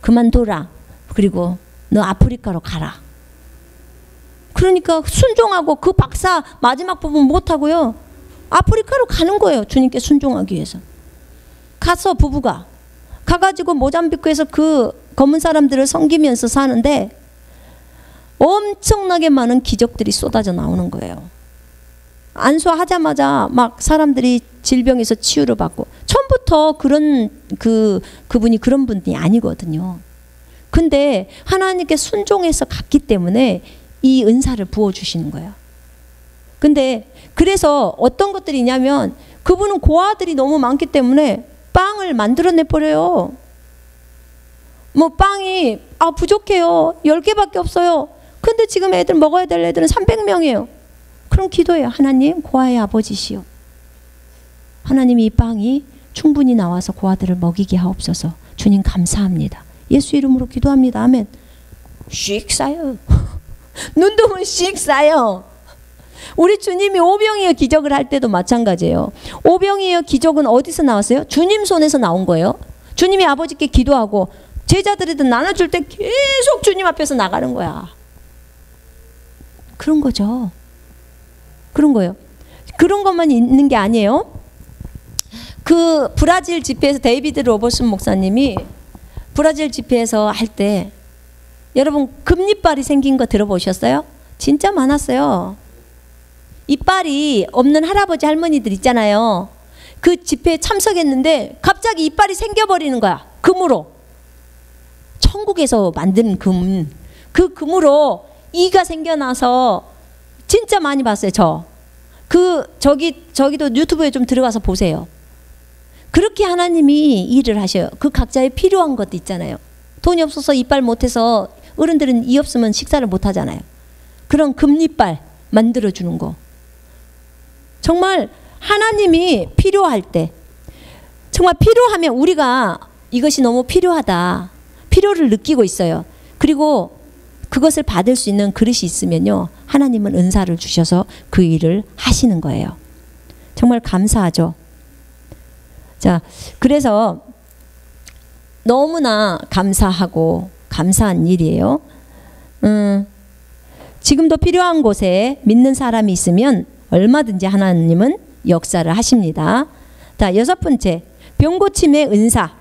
그만둬라. 그리고 너 아프리카로 가라. 그러니까 순종하고 그 박사 마지막 부분 못하고요, 아프리카로 가는 거예요. 주님께 순종하기 위해서. 가서 부부가 가가지고 모잠비크에서 그 검은 사람들을 섬기면서 사는데 엄청나게 많은 기적들이 쏟아져 나오는 거예요. 안수하자마자 막 사람들이 질병에서 치유를 받고, 처음부터 그분이 그런 분이 아니거든요. 근데 하나님께 순종해서 갔기 때문에 이 은사를 부어주시는 거예요. 근데 그래서 어떤 것들이 있냐면, 그분은 고아들이 너무 많기 때문에 빵을 만들어내 버려요. 뭐 빵이 부족해요. 10개밖에 없어요. 근데 지금 애들 먹어야 될 애들은 300명이에요. 그럼 기도해요. 하나님, 고아의 아버지시여, 하나님이 이 빵이 충분히 나와서 고아들을 먹이게 하옵소서. 주님 감사합니다. 예수 이름으로 기도합니다. 아멘. 씩 쌓여요. 눈동은 씩 쌓여. 우리 주님이 오병이어 기적을 할 때도 마찬가지예요. 오병이어 기적은 어디서 나왔어요? 주님 손에서 나온 거예요. 주님이 아버지께 기도하고 제자들한테 나눠줄 때 계속 주님 앞에서 나가는 거야. 그런 거죠. 그런 거예요. 그런 것만 있는 게 아니에요. 그 브라질 집회에서 데이비드 로버슨 목사님이 브라질 집회에서 할 때, 여러분 금이빨이 생긴 거 들어보셨어요? 진짜 많았어요. 이빨이 없는 할아버지 할머니들 있잖아요. 그 집회에 참석했는데 갑자기 이빨이 생겨버리는 거야. 금으로. 천국에서 만든 금. 그 금으로 이가 생겨나서 진짜 많이 봤어요. 저기도 유튜브에 좀 들어가서 보세요. 그렇게 하나님이 일을 하셔요. 그 각자의 필요한 것도 있잖아요. 돈이 없어서 이빨 못해서, 어른들은 이 없으면 식사를 못 하잖아요. 그런 금이빨 만들어주는 거. 정말 하나님이 필요할 때, 정말 필요하면 우리가 이것이 너무 필요하다, 필요를 느끼고 있어요. 그리고 그것을 받을 수 있는 그릇이 있으면요, 하나님은 은사를 주셔서 그 일을 하시는 거예요. 정말 감사하죠. 자, 그래서 너무나 감사하고 감사한 일이에요. 지금도 필요한 곳에 믿는 사람이 있으면 얼마든지 하나님은 역사를 하십니다. 자, 6번째, 병고침의 은사.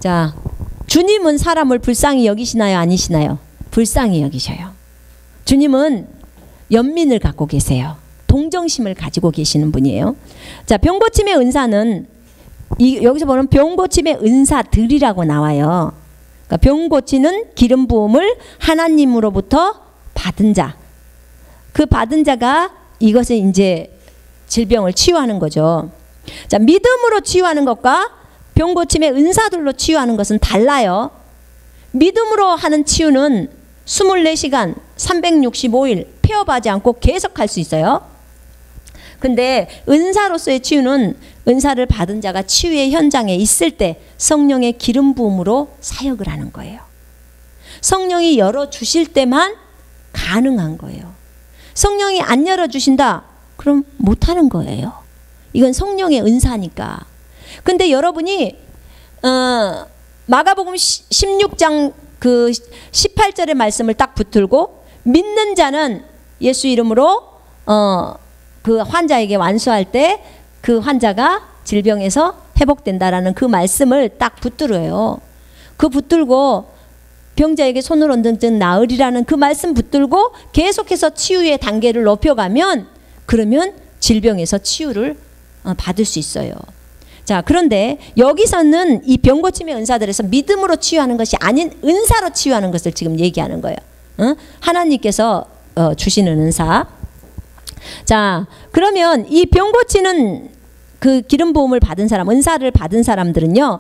자, 주님은 사람을 불쌍히 여기시나요? 아니시나요? 불쌍히 여기셔요. 주님은 연민을 갖고 계세요. 동정심을 가지고 계시는 분이에요. 자, 병고침의 은사는 여기서 보면 병고침의 은사들이라고 나와요. 그러니까 병고치는 기름 부음을 하나님으로부터 받은 자. 그 받은 자가 이것을 이제 질병을 치유하는 거죠. 자, 믿음으로 치유하는 것과 병고침의 은사들로 치유하는 것은 달라요. 믿음으로 하는 치유는 24시간 365일 폐업하지 않고 계속할 수 있어요. 근데 은사로서의 치유는 은사를 받은 자가 치유의 현장에 있을 때 성령의 기름 부음으로 사역을 하는 거예요. 성령이 열어주실 때만 가능한 거예요. 성령이 안 열어주신다? 그럼 못하는 거예요. 이건 성령의 은사니까. 근데 여러분이 마가복음 16장 그 18절의 말씀을 딱 붙들고 믿는 자는 예수 이름으로 그 환자에게 완수할 때 그 환자가 질병에서 회복된다라는 그 말씀을 딱 붙들어요. 그 붙들고 병자에게 손을 얹은 나으리라는 그 말씀 붙들고 계속해서 치유의 단계를 높여가면 그러면 질병에서 치유를 받을 수 있어요. 자, 그런데 여기서는 이 병고침의 은사들에서 믿음으로 치유하는 것이 아닌 은사로 치유하는 것을 지금 얘기하는 거예요. 하나님께서 주시는 은사. 자, 그러면 이 병고치는 그 기름 부음을 받은 사람, 은사를 받은 사람들은요,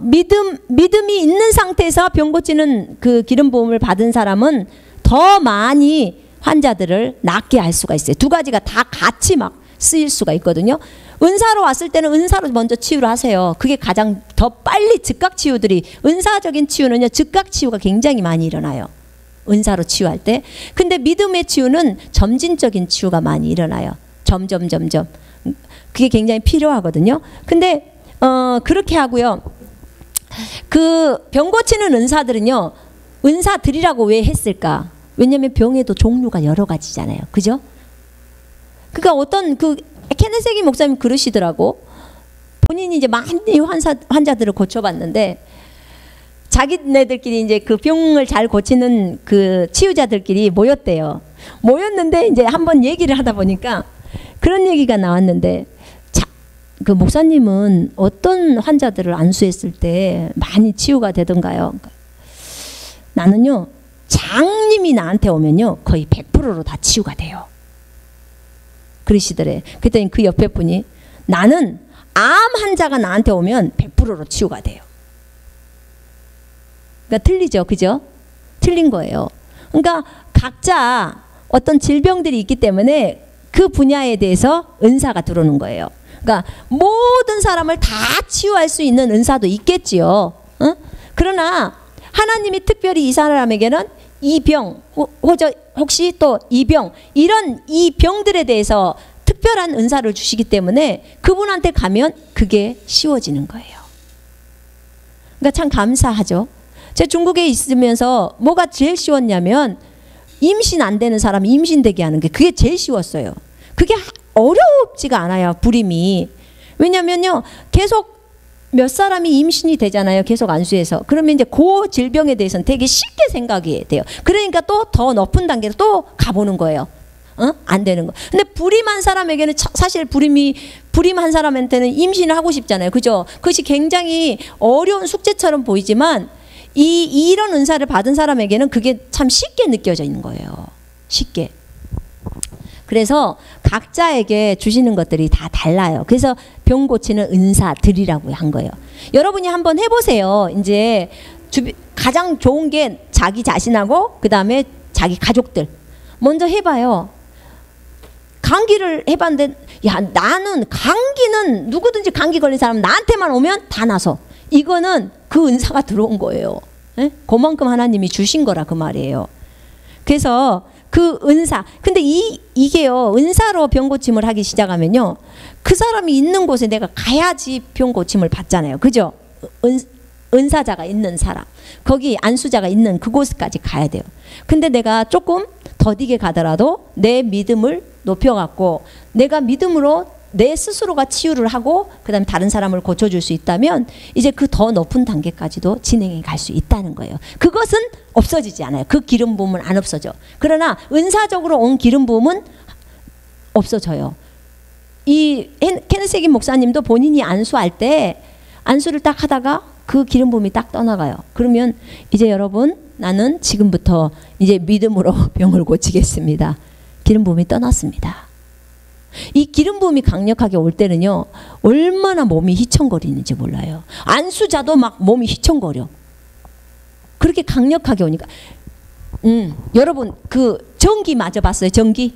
믿음이 있는 상태에서 병고치는 그 기름 부음을 받은 사람은 더 많이 환자들을 낫게 할 수가 있어요. 두 가지가 다 같이 막 쓰일 수가 있거든요. 은사로 왔을 때는 은사로 먼저 치유를 하세요. 그게 가장 더 빨리 즉각 치유들이, 은사적인 치유는요, 즉각 치유가 굉장히 많이 일어나요. 은사로 치유할 때. 근데 믿음의 치유는 점진적인 치유가 많이 일어나요. 점점. 그게 굉장히 필요하거든요. 근데 그렇게 하고요. 그 병 고치는 은사들은요, 은사들이라고 왜 했을까? 왜냐하면 병에도 종류가 여러 가지잖아요. 그죠? 그러니까 어떤 그 케네세기 목사님 그러시더라고. 본인이 이제 많이 환자들을 고쳐봤는데 자기네들끼리 이제 그 병을 잘 고치는 그 치유자들끼리 모였대요. 모였는데 이제 한번 얘기를 하다 보니까 그런 얘기가 나왔는데, 그 목사님은 어떤 환자들을 안수했을 때 많이 치유가 되던가요? 나는요, 장님이 나한테 오면요 거의 100%로 다 치유가 돼요. 그러시더래. 그랬더니 그 옆에 분이, 나는 암 환자가 나한테 오면 100%로 치유가 돼요. 그러니까 틀리죠, 그죠? 틀린 거예요. 그러니까 각자 어떤 질병들이 있기 때문에 그 분야에 대해서 은사가 들어오는 거예요. 그러니까 모든 사람을 다 치유할 수 있는 은사도 있겠지요. 그러나 하나님이 특별히 이 사람에게는 이 병, 혹시 또 이 병, 이런 이 병들에 대해서 특별한 은사를 주시기 때문에 그분한테 가면 그게 쉬워지는 거예요. 그러니까 참 감사하죠. 제가 중국에 있으면서 뭐가 제일 쉬웠냐면, 임신 안 되는 사람이 임신되게 하는 게 그게 제일 쉬웠어요. 그게 어렵지가 않아요, 불임이. 왜냐면요, 계속 몇 사람이 임신이 되잖아요, 계속 안수해서. 그러면 이제 그 질병에 대해서는 되게 쉽게 생각이 돼요. 그러니까 또 더 높은 단계로 또 가보는 거예요. 안 되는 거. 근데 불임한 사람에게는 사실 불임한 사람한테는 임신을 하고 싶잖아요, 그죠? 그것이 굉장히 어려운 숙제처럼 보이지만 이런 은사를 받은 사람에게는 그게 참 쉽게 느껴져 있는 거예요. 쉽게. 그래서 각자에게 주시는 것들이 다 달라요. 그래서 병 고치는 은사들이라고 한 거예요. 여러분이 한번 해보세요. 이제 가장 좋은 게 자기 자신하고 그 다음에 자기 가족들. 먼저 해봐요. 감기를 해봤는데, 야, 나는 감기는 누구든지 감기 걸린 사람 나한테만 오면 다 나서. 이거는 그 은사가 들어온 거예요. 에? 그만큼 하나님이 주신 거라 그 말이에요. 그래서 그 은사. 근데 이게요, 은사로 병 고침을 하기 시작하면요, 그 사람이 있는 곳에 내가 가야지 병 고침을 받잖아요. 그죠? 은사자가 있는 사람, 거기 안수자가 있는 그곳까지 가야 돼요. 근데 내가 조금 더디게 가더라도 내 믿음을 높여갖고 내가 믿음으로 내 스스로가 치유를 하고 그 다음에 다른 사람을 고쳐줄 수 있다면 이제 그 더 높은 단계까지도 진행해 갈 수 있다는 거예요. 그것은 없어지지 않아요. 그 기름 부음은 안 없어져. 그러나 은사적으로 온 기름 부음은 없어져요. 이 케네스 해긴 목사님도 본인이 안수할 때 안수를 딱 하다가 그 기름 부음이 딱 떠나가요. 그러면 이제 여러분, 나는 지금부터 이제 믿음으로 병을 고치겠습니다. 기름 부음이 떠났습니다. 이 기름 부음이 강력하게 올 때는요, 얼마나 몸이 휘청거리는지 몰라요. 안수자도 막 몸이 휘청거려. 그렇게 강력하게 오니까. 여러분, 그 전기 맞아봤어요? 전기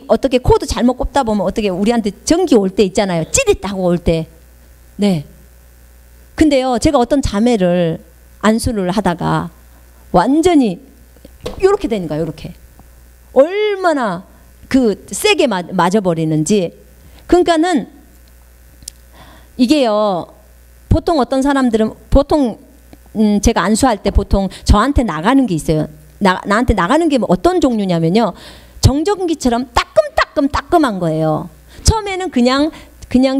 어떻게 코드 잘못 꼽다 보면 어떻게 우리한테 전기 올 때 있잖아요. 찌릿하고 올 때. 네. 근데요, 제가 어떤 자매를 안수를 하다가 완전히 요렇게 되는 거예요. 요렇게. 얼마나 그 세게 맞아버리는지. 그러니까는 이게요, 보통 어떤 사람들은 보통 제가 안수할 때 보통 저한테 나가는 게 있어요. 나한테 나가는 게 어떤 종류냐면요, 정전기처럼 따끔한 거예요. 처음에는 그냥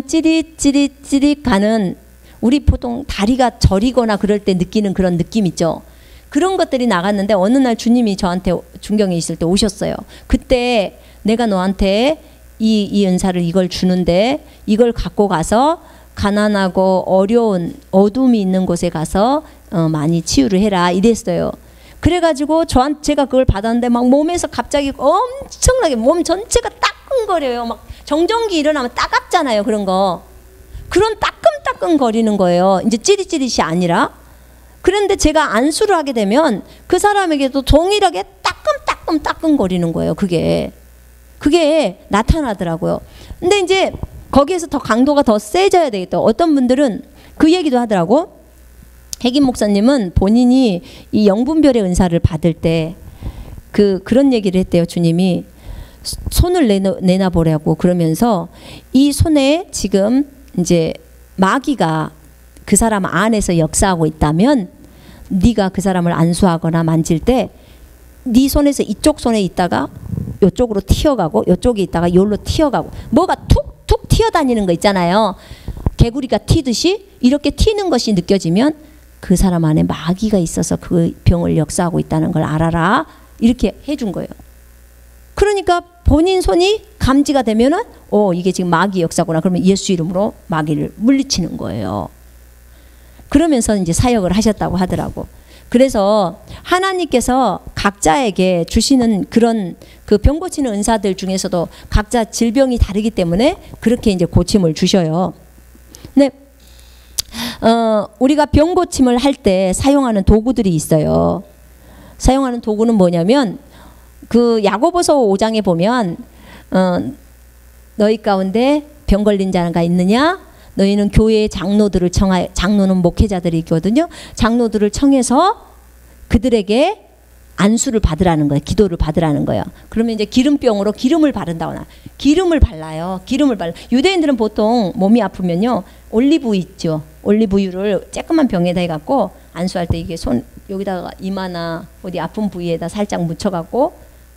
찌릿 가는, 우리 보통 다리가 저리거나 그럴 때 느끼는 그런 느낌 있죠. 그런 것들이 나갔는데 어느 날 주님이 저한테 중경에 있을 때 오셨어요. 그때 내가 너한테 이 은사를 이걸 주는데 이걸 갖고 가서 가난하고 어려운 어둠이 있는 곳에 가서 많이 치유를 해라 이랬어요. 그래가지고 제가 그걸 받았는데 막 몸에서 갑자기 엄청나게 몸 전체가 따끔거려요. 막 정전기 일어나면 따갑잖아요. 그런 거. 그런 따끔 거리는 거예요. 이제 찌릿찌릿이 아니라. 그런데 제가 안수를 하게 되면 그 사람에게도 동일하게 따끔 거리는 거예요. 그게 나타나더라고요. 근데 이제 거기에서 더 강도가 더 세져야 되겠다. 어떤 분들은 그 얘기도 하더라고. 해긴 목사님은 본인이 이 영분별의 은사를 받을 때 그런 얘기를 했대요. 주님이 손을 내놔보라고 그러면서 이 손에 지금 이제 마귀가 그 사람 안에서 역사하고 있다면 네가 그 사람을 안수하거나 만질 때 네 손에서 이쪽 손에 있다가 이쪽으로 튀어가고 이쪽에 있다가 여기로 튀어가고 뭐가 툭툭 튀어다니는 거 있잖아요. 개구리가 튀듯이 이렇게 튀는 것이 느껴지면 그 사람 안에 마귀가 있어서 그 병을 역사하고 있다는 걸 알아라. 이렇게 해준 거예요. 그러니까 본인 손이 감지가 되면은 이게 지금 마귀 역사구나. 그러면 예수 이름으로 마귀를 물리치는 거예요. 그러면서 이제 사역을 하셨다고 하더라고. 그래서 하나님께서 각자에게 주시는 그런 그 병 고치는 은사들 중에서도 각자 질병이 다르기 때문에 그렇게 이제 고침을 주셔요. 근데 우리가 병 고침을 할 때 사용하는 도구들이 있어요. 사용하는 도구는 뭐냐면 그 야고보서 5장에 보면 너희 가운데 병 걸린 자가 있느냐? 너희는 교회의 장로들을 청하여, 장로는 목회자들이 있거든요. 장로들을 청해서 그들에게 안수를 받으라는 거예요. 기도를 받으라는 거예요. 그러면 이제 기름병으로 기름을 바른다거나 기름을 발라요. 기름을 발라. 유대인들은 보통 몸이 아프면요, 올리브 있죠. 올리브유를 쬐끄만 병에다 해갖고 안수할 때 이게 손 여기다가 이마나 어디 아픈 부위에다 살짝 묻혀갖고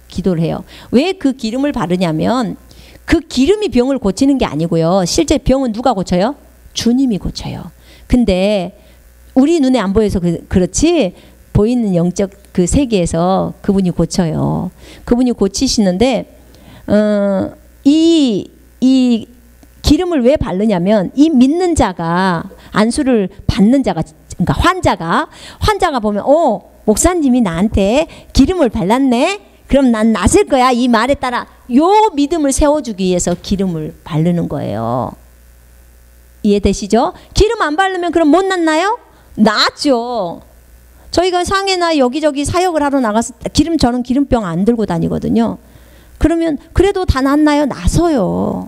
기도를 해요. 왜 그 기름을 바르냐면 그 기름이 병을 고치는 게 아니고요. 실제 병은 누가 고쳐요? 주님이 고쳐요. 근데 우리 눈에 안 보여서 그렇지 보이는 영적 그 세계에서 그분이 고쳐요. 그분이 고치시는데 이 기름을 왜 바르냐면 이 믿는 자가 안수를 받는 자가 그러니까 환자가 보면 목사님이 나한테 기름을 발랐네. 그럼 난 낫을 거야. 이 말에 따라 요 믿음을 세워주기 위해서 기름을 바르는 거예요. 이해되시죠? 기름 안 바르면 그럼 못 낫나요? 낫죠. 저희가 상해나 여기저기 사역을 하러 나가서 저는 기름병 안 들고 다니거든요. 그러면 그래도 다 낫나요? 나서요.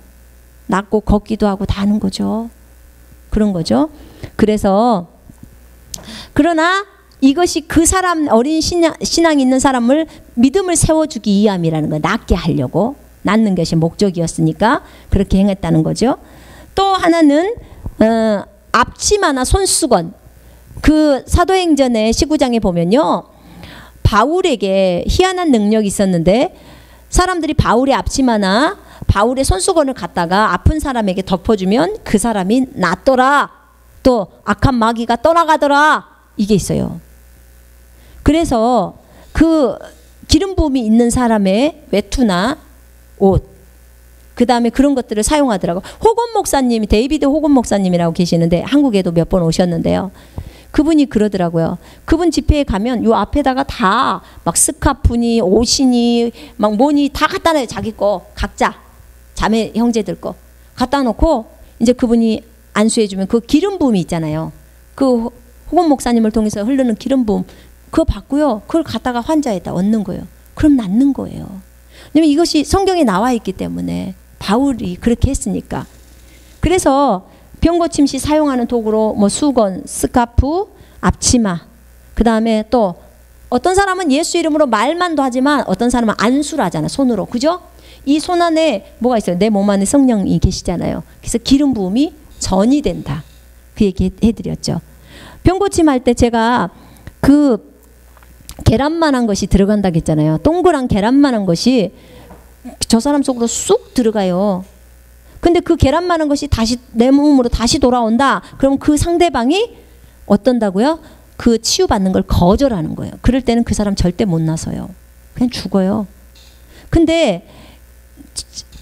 낫고 걷기도 하고 다 하는 거죠. 그런 거죠. 그래서 그러나 이것이 그 사람 어린 신앙이 있는 사람을 믿음을 세워주기 위함이라는 거. 낫게 하려고 낳는 것이 목적이었으니까 그렇게 행했다는 거죠. 또 하나는 앞치마나 손수건. 그 사도행전의 19장에 보면요, 바울에게 희한한 능력이 있었는데 사람들이 바울의 앞치마나 바울의 손수건을 갖다가 아픈 사람에게 덮어주면 그 사람이 낫더라, 또 악한 마귀가 떠나가더라, 이게 있어요. 그래서 그 기름 부음이 있는 사람의 외투나 옷, 그 다음에 그런 것들을 사용하더라고. 호건 목사님이, 데이비드 호건 목사님이라고 계시는데 한국에도 몇 번 오셨는데요, 그분이 그러더라고요. 그분 집회에 가면 요 앞에다가 다 막 스카프니 옷이니 막 뭐니 다 갖다 놔요. 자기 거 각자 자매 형제들 거 갖다 놓고 이제 그분이 안수해주면 그 기름 부음이 있잖아요. 그 호건 목사님을 통해서 흐르는 기름 부음 그거 받고요, 그걸 갖다가 환자에다 얹는 거예요. 그럼 낫는 거예요. 왜냐면 이것이 성경에 나와 있기 때문에, 바울이 그렇게 했으니까. 그래서 병 고침 시 사용하는 도구로 뭐 수건, 스카프, 앞치마, 그 다음에 또 어떤 사람은 예수 이름으로 말만도 하지만 어떤 사람은 안수를 하잖아, 손으로. 그죠? 이 손 안에 뭐가 있어요? 내 몸 안에 성령이 계시잖아요. 그래서 기름 부음이 전이 된다. 그 얘기 해드렸죠. 병 고침 할 때 제가 그 계란만한 것이 들어간다고 했잖아요. 동그란 계란만한 것이 저 사람 속으로 쑥 들어가요. 근데 그 계란만한 것이 다시 내 몸으로 다시 돌아온다. 그럼 그 상대방이 어떤다고요? 그 치유받는 걸 거절하는 거예요. 그럴 때는 그 사람 절대 못 나서요. 그냥 죽어요. 근데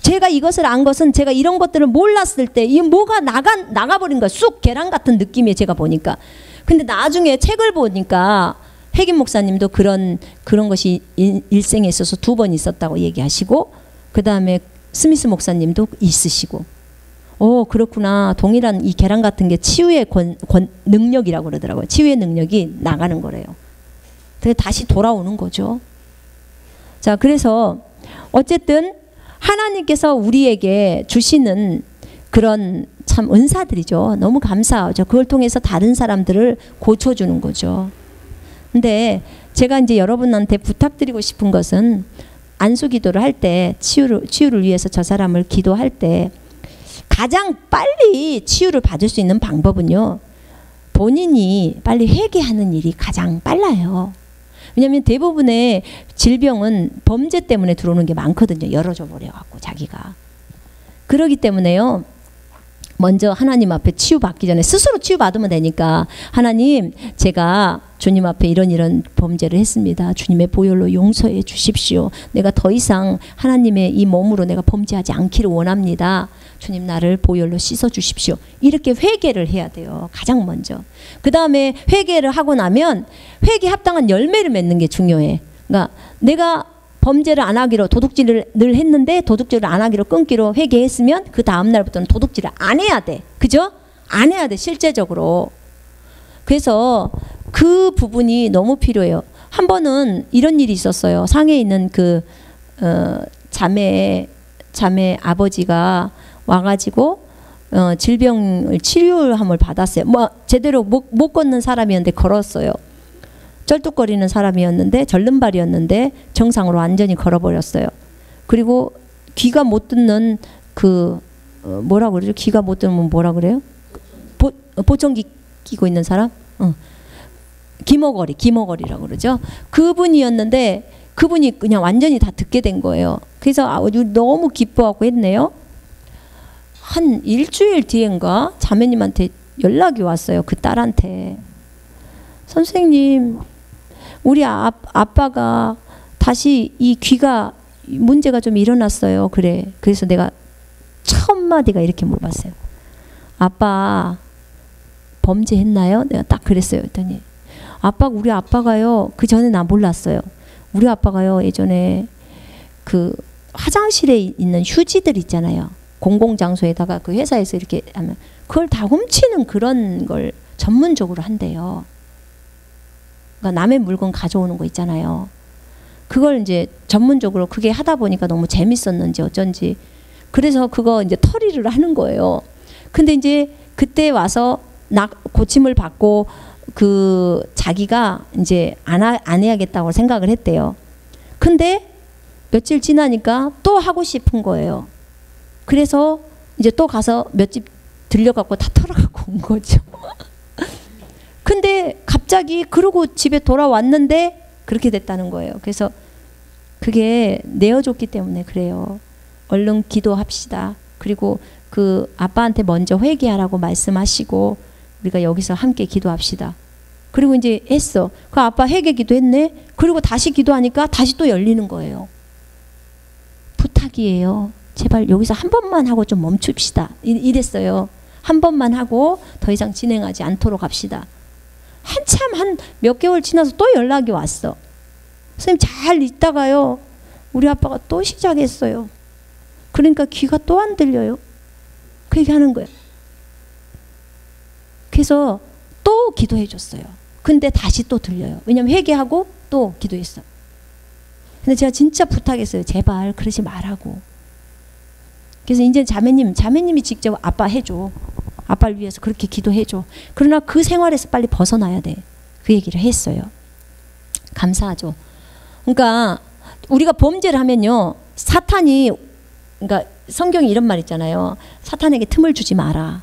제가 이것을 안 것은 제가 이런 것들을 몰랐을 때 이 뭐가 나가버린 거야. 쑥 계란 같은 느낌이에요, 제가 보니까. 근데 나중에 책을 보니까 핵임 목사님도 그런 것이 일생에 있어서 2번 있었다고 얘기하시고, 그 다음에 스미스 목사님도 있으시고, 그렇구나. 동일한 이 계란 같은 게 치유의 능력이라고 그러더라고요. 치유의 능력이 나가는 거래요. 그래서 다시 돌아오는 거죠. 자, 그래서 어쨌든 하나님께서 우리에게 주시는 그런 참 은사들이죠. 너무 감사하죠. 그걸 통해서 다른 사람들을 고쳐주는 거죠. 근데 제가 이제 여러분한테 부탁드리고 싶은 것은, 안수 기도를 할 때, 치유를 위해서 저 사람을 기도할 때 가장 빨리 치유를 받을 수 있는 방법은요, 본인이 빨리 회개하는 일이 가장 빨라요. 왜냐하면 대부분의 질병은 범죄 때문에 들어오는 게 많거든요. 열어줘 버려갖고 자기가. 그러기 때문에요, 먼저 하나님 앞에 치유받기 전에 스스로 치유받으면 되니까, 하나님, 제가 주님 앞에 이런 범죄를 했습니다. 주님의 보혈로 용서해 주십시오. 내가 더 이상 하나님의 이 몸으로 내가 범죄하지 않기를 원합니다. 주님, 나를 보혈로 씻어 주십시오. 이렇게 회개를 해야 돼요. 가장 먼저. 그 다음에 회개를 하고 나면 회개 합당한 열매를 맺는 게 중요해. 그러니까 내가 범죄를 안 하기로, 도둑질을 늘 했는데 도둑질을 안 하기로 끊기로 회개했으면 그 다음 날부터는 도둑질을 안 해야 돼. 그죠? 안 해야 돼, 실제적으로. 그래서 그 부분이 너무 필요해요. 한 번은 이런 일이 있었어요. 상해에 있는 그 자매 아버지가 와가지고 질병을 치료함을 받았어요. 뭐 제대로 못 걷는 사람이었는데 걸었어요. 쩔뚝거리는 사람이었는데, 절름발이었는데 정상으로 완전히 걸어버렸어요. 그리고 귀가 못 듣는 뭐라 그러죠? 귀가 못 듣는 뭐라 그래요? 보청기 끼고 있는 사람? 기머거리라고 그러죠. 그분이었는데 그분이 그냥 완전히 다 듣게 된 거예요. 그래서 너무 기뻐하고 했네요. 한 일주일 뒤인가 자매님한테 연락이 왔어요. 그 딸한테. 선생님, 우리 아빠가 다시 이 귀가 문제가 좀 일어났어요. 그래. 그래서 내가 첫 마디가 이렇게 물어봤어요. 아빠 범죄했나요? 내가 딱 그랬어요. 그랬더니 우리 아빠가요, 그 전에 나 몰랐어요. 우리 아빠가요, 예전에 그 화장실에 있는 휴지들 있잖아요. 공공장소에다가 그 회사에서 이렇게 하면 그걸 다 훔치는 그런 걸 전문적으로 한대요. 그러니까 남의 물건 가져오는 거 있잖아요. 그걸 이제 전문적으로 그게 하다 보니까 너무 재밌었는지 어쩐지, 그래서 그거 이제 털이를 하는 거예요. 근데 이제 그때 와서 고침을 받고 자기가 이제 안 해야겠다고 생각을 했대요. 근데 며칠 지나니까 또 하고 싶은 거예요. 그래서 이제 또 가서 몇 집 들려갖고 다 털어갖고 온 거죠. 근데 갑자기 그러고 집에 돌아왔는데 그렇게 됐다는 거예요. 그래서 그게 내어줬기 때문에 그래요. 얼른 기도합시다. 그리고 그 아빠한테 먼저 회개하라고 말씀하시고 우리가 여기서 함께 기도합시다. 그리고 이제 했어. 그 아빠 회개 기도했네. 그리고 다시 기도하니까 다시 또 열리는 거예요. 부탁이에요. 제발 여기서 한 번만 하고 좀 멈춥시다. 이랬어요. 한 번만 하고 더 이상 진행하지 않도록 합시다. 한참 한 몇 개월 지나서 또 연락이 왔어. 선생님 잘 있다가요. 우리 아빠가 또 시작했어요. 그러니까 귀가 또 안 들려요. 그 얘기하는 거예요. 그래서 또 기도해 줬어요. 근데 다시 또 들려요. 왜냐면 회개하고 또 기도했어. 근데 제가 진짜 부탁했어요. 제발 그러지 말라고. 그래서 이제 자매님이 직접 아빠 해줘. 아빠를 위해서 그렇게 기도해줘. 그러나 그 생활에서 빨리 벗어나야 돼. 그 얘기를 했어요. 감사하죠. 그러니까 우리가 범죄를 하면요. 사탄이, 그러니까 성경에 이런 말 있잖아요. 사탄에게 틈을 주지 마라.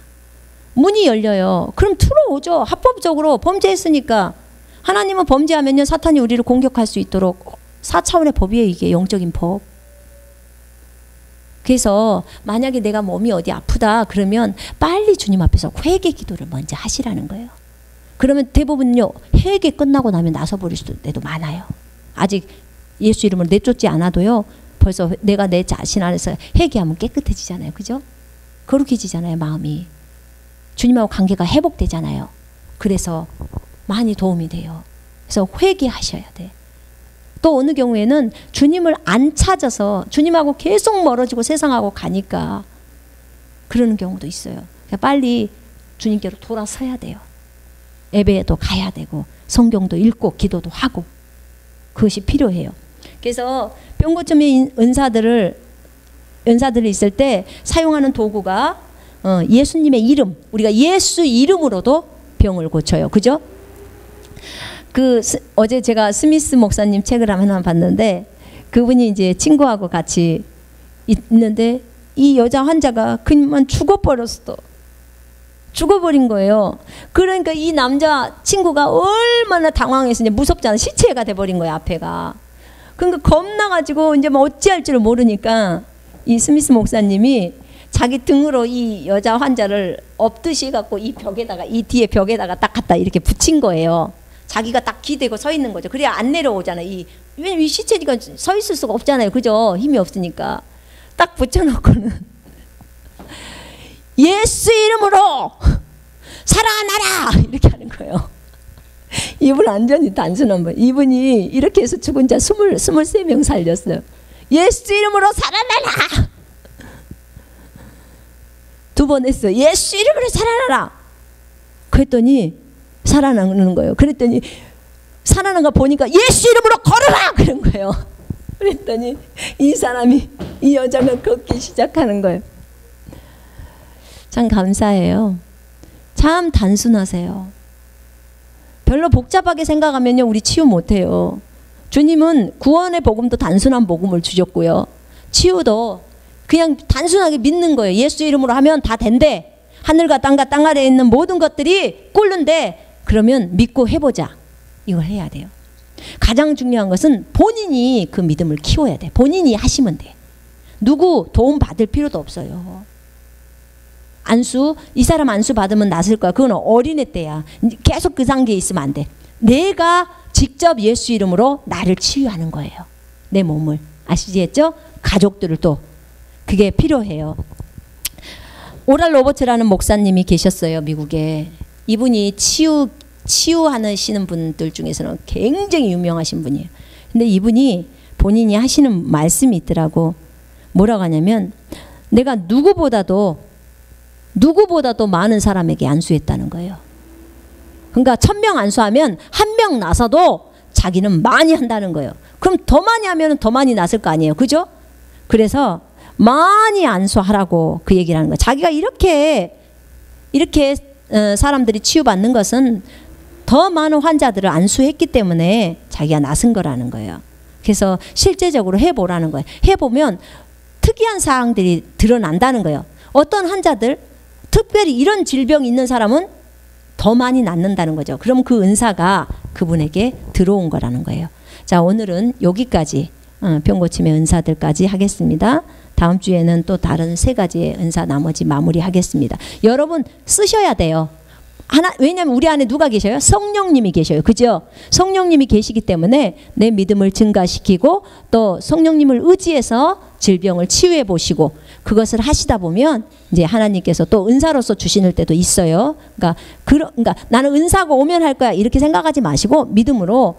문이 열려요. 그럼 들어오죠. 합법적으로 범죄했으니까. 하나님은 범죄하면요. 사탄이 우리를 공격할 수 있도록 4차원의 법이에요. 이게 영적인 법. 그래서 만약에 내가 몸이 어디 아프다 그러면 빨리 주님 앞에서 회개 기도를 먼저 하시라는 거예요. 그러면 대부분요. 회개 끝나고 나면 나서버릴 때도 많아요. 아직 예수 이름으로 내쫓지 않아도요. 벌써 내가 내 자신 안에서 회개하면 깨끗해지잖아요. 그죠? 거룩해지잖아요. 마음이. 주님하고 관계가 회복되잖아요. 그래서 많이 도움이 돼요. 그래서 회개하셔야 돼. 또 어느 경우에는 주님을 안 찾아서 주님하고 계속 멀어지고 세상하고 가니까 그러는 경우도 있어요. 그러니까 빨리 주님께로 돌아서야 돼요. 예배에도 가야 되고 성경도 읽고 기도도 하고 그것이 필요해요. 그래서 병 고침의 은사들을 있을 때 사용하는 도구가 예수님의 이름, 우리가 예수 이름으로도 병을 고쳐요. 그죠? 어제 제가 스미스 목사님 책을 하나 봤는데 그분이 이제 친구하고 같이 있는데 이 여자 환자가 그만 죽어버렸어. 죽어버린 거예요. 그러니까 이 남자 친구가 얼마나 당황해서 이제 무섭잖아. 시체가 돼버린 거야 앞에가. 그러니까 겁나가지고 이제 뭐 어찌할 줄을 모르니까 이 스미스 목사님이 자기 등으로 이 여자 환자를 엎드시 갖고 이 벽에다가 이 뒤에 벽에다가 딱 갖다 이렇게 붙인 거예요. 자기가 딱 기대고 서 있는 거죠. 그래야 안 내려오잖아. 왜냐면 이 시체니까 서 있을 수가 없잖아요. 그죠? 힘이 없으니까. 딱 붙여놓고는 예수 이름으로 살아나라! 이렇게 하는 거예요. 이분 완전히 단순한 분. 이분이 이렇게 해서 죽은 자 23명 살렸어요. 예수 이름으로 살아나라! 2번 했어요. 예수 이름으로 살아나라! 그랬더니 살아나는 거예요. 그랬더니 살아난 거 보니까 예수 이름으로 걸어라! 그런 거예요. 그랬더니 이 사람이 이 여자가 걷기 시작하는 거예요. 참 감사해요. 참 단순하세요. 별로 복잡하게 생각하면요 우리 치유 못해요. 주님은 구원의 복음도 단순한 복음을 주셨고요. 치유도 그냥 단순하게 믿는 거예요. 예수 이름으로 하면 다 된대. 하늘과 땅과 땅 아래에 있는 모든 것들이 꿇는데 그러면 믿고 해보자. 이걸 해야 돼요. 가장 중요한 것은 본인이 그 믿음을 키워야 돼. 본인이 하시면 돼. 누구 도움 받을 필요도 없어요. 이 사람 안수 받으면 낫을 거야. 그건 어린애 때야. 계속 그 단계에 있으면 안 돼. 내가 직접 예수 이름으로 나를 치유하는 거예요. 내 몸을. 아시겠죠? 가족들을 또 그게 필요해요. 오랄 로버츠라는 목사님이 계셨어요. 미국에. 이분이 치유하시는 분들 중에서는 굉장히 유명하신 분이에요. 근데 이분이 본인이 하시는 말씀이 있더라고. 뭐라고 하냐면 내가 누구보다도 많은 사람에게 안수했다는 거예요. 그러니까 1000명 안수하면 1명 나서도 자기는 많이 한다는 거예요. 그럼 더 많이 하면 더 많이 났을 거 아니에요. 그죠? 그래서 많이 안수하라고 그 얘기를 하는 거예요. 자기가 이렇게 사람들이 치유받는 것은 더 많은 환자들을 안수했기 때문에 자기가 나선 거라는 거예요. 그래서 실제적으로 해보라는 거예요. 해보면 특이한 사항들이 드러난다는 거예요. 어떤 환자들, 특별히 이런 질병이 있는 사람은 더 많이 낫는다는 거죠. 그럼 그 은사가 그분에게 들어온 거라는 거예요. 자, 오늘은 여기까지 병고침의 은사들까지 하겠습니다. 다음 주에는 또 다른 3가지의 은사 나머지 마무리하겠습니다. 여러분 쓰셔야 돼요. 왜냐하면 우리 안에 누가 계셔요? 성령님이 계셔요. 그죠? 성령님이 계시기 때문에 내 믿음을 증가시키고 또 성령님을 의지해서 질병을 치유해 보시고 그것을 하시다 보면 이제 하나님께서 또 은사로서 주시는 때도 있어요. 그러니까 나는 은사가 오면 할 거야 이렇게 생각하지 마시고 믿음으로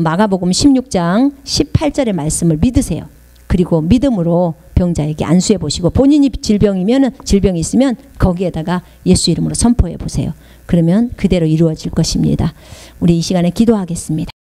마가복음 16장 18절의 말씀을 믿으세요. 그리고 믿음으로 병자에게 안수해 보시고 본인이 질병이 있으면 거기에다가 예수 이름으로 선포해 보세요. 그러면 그대로 이루어질 것입니다. 우리 이 시간에 기도하겠습니다.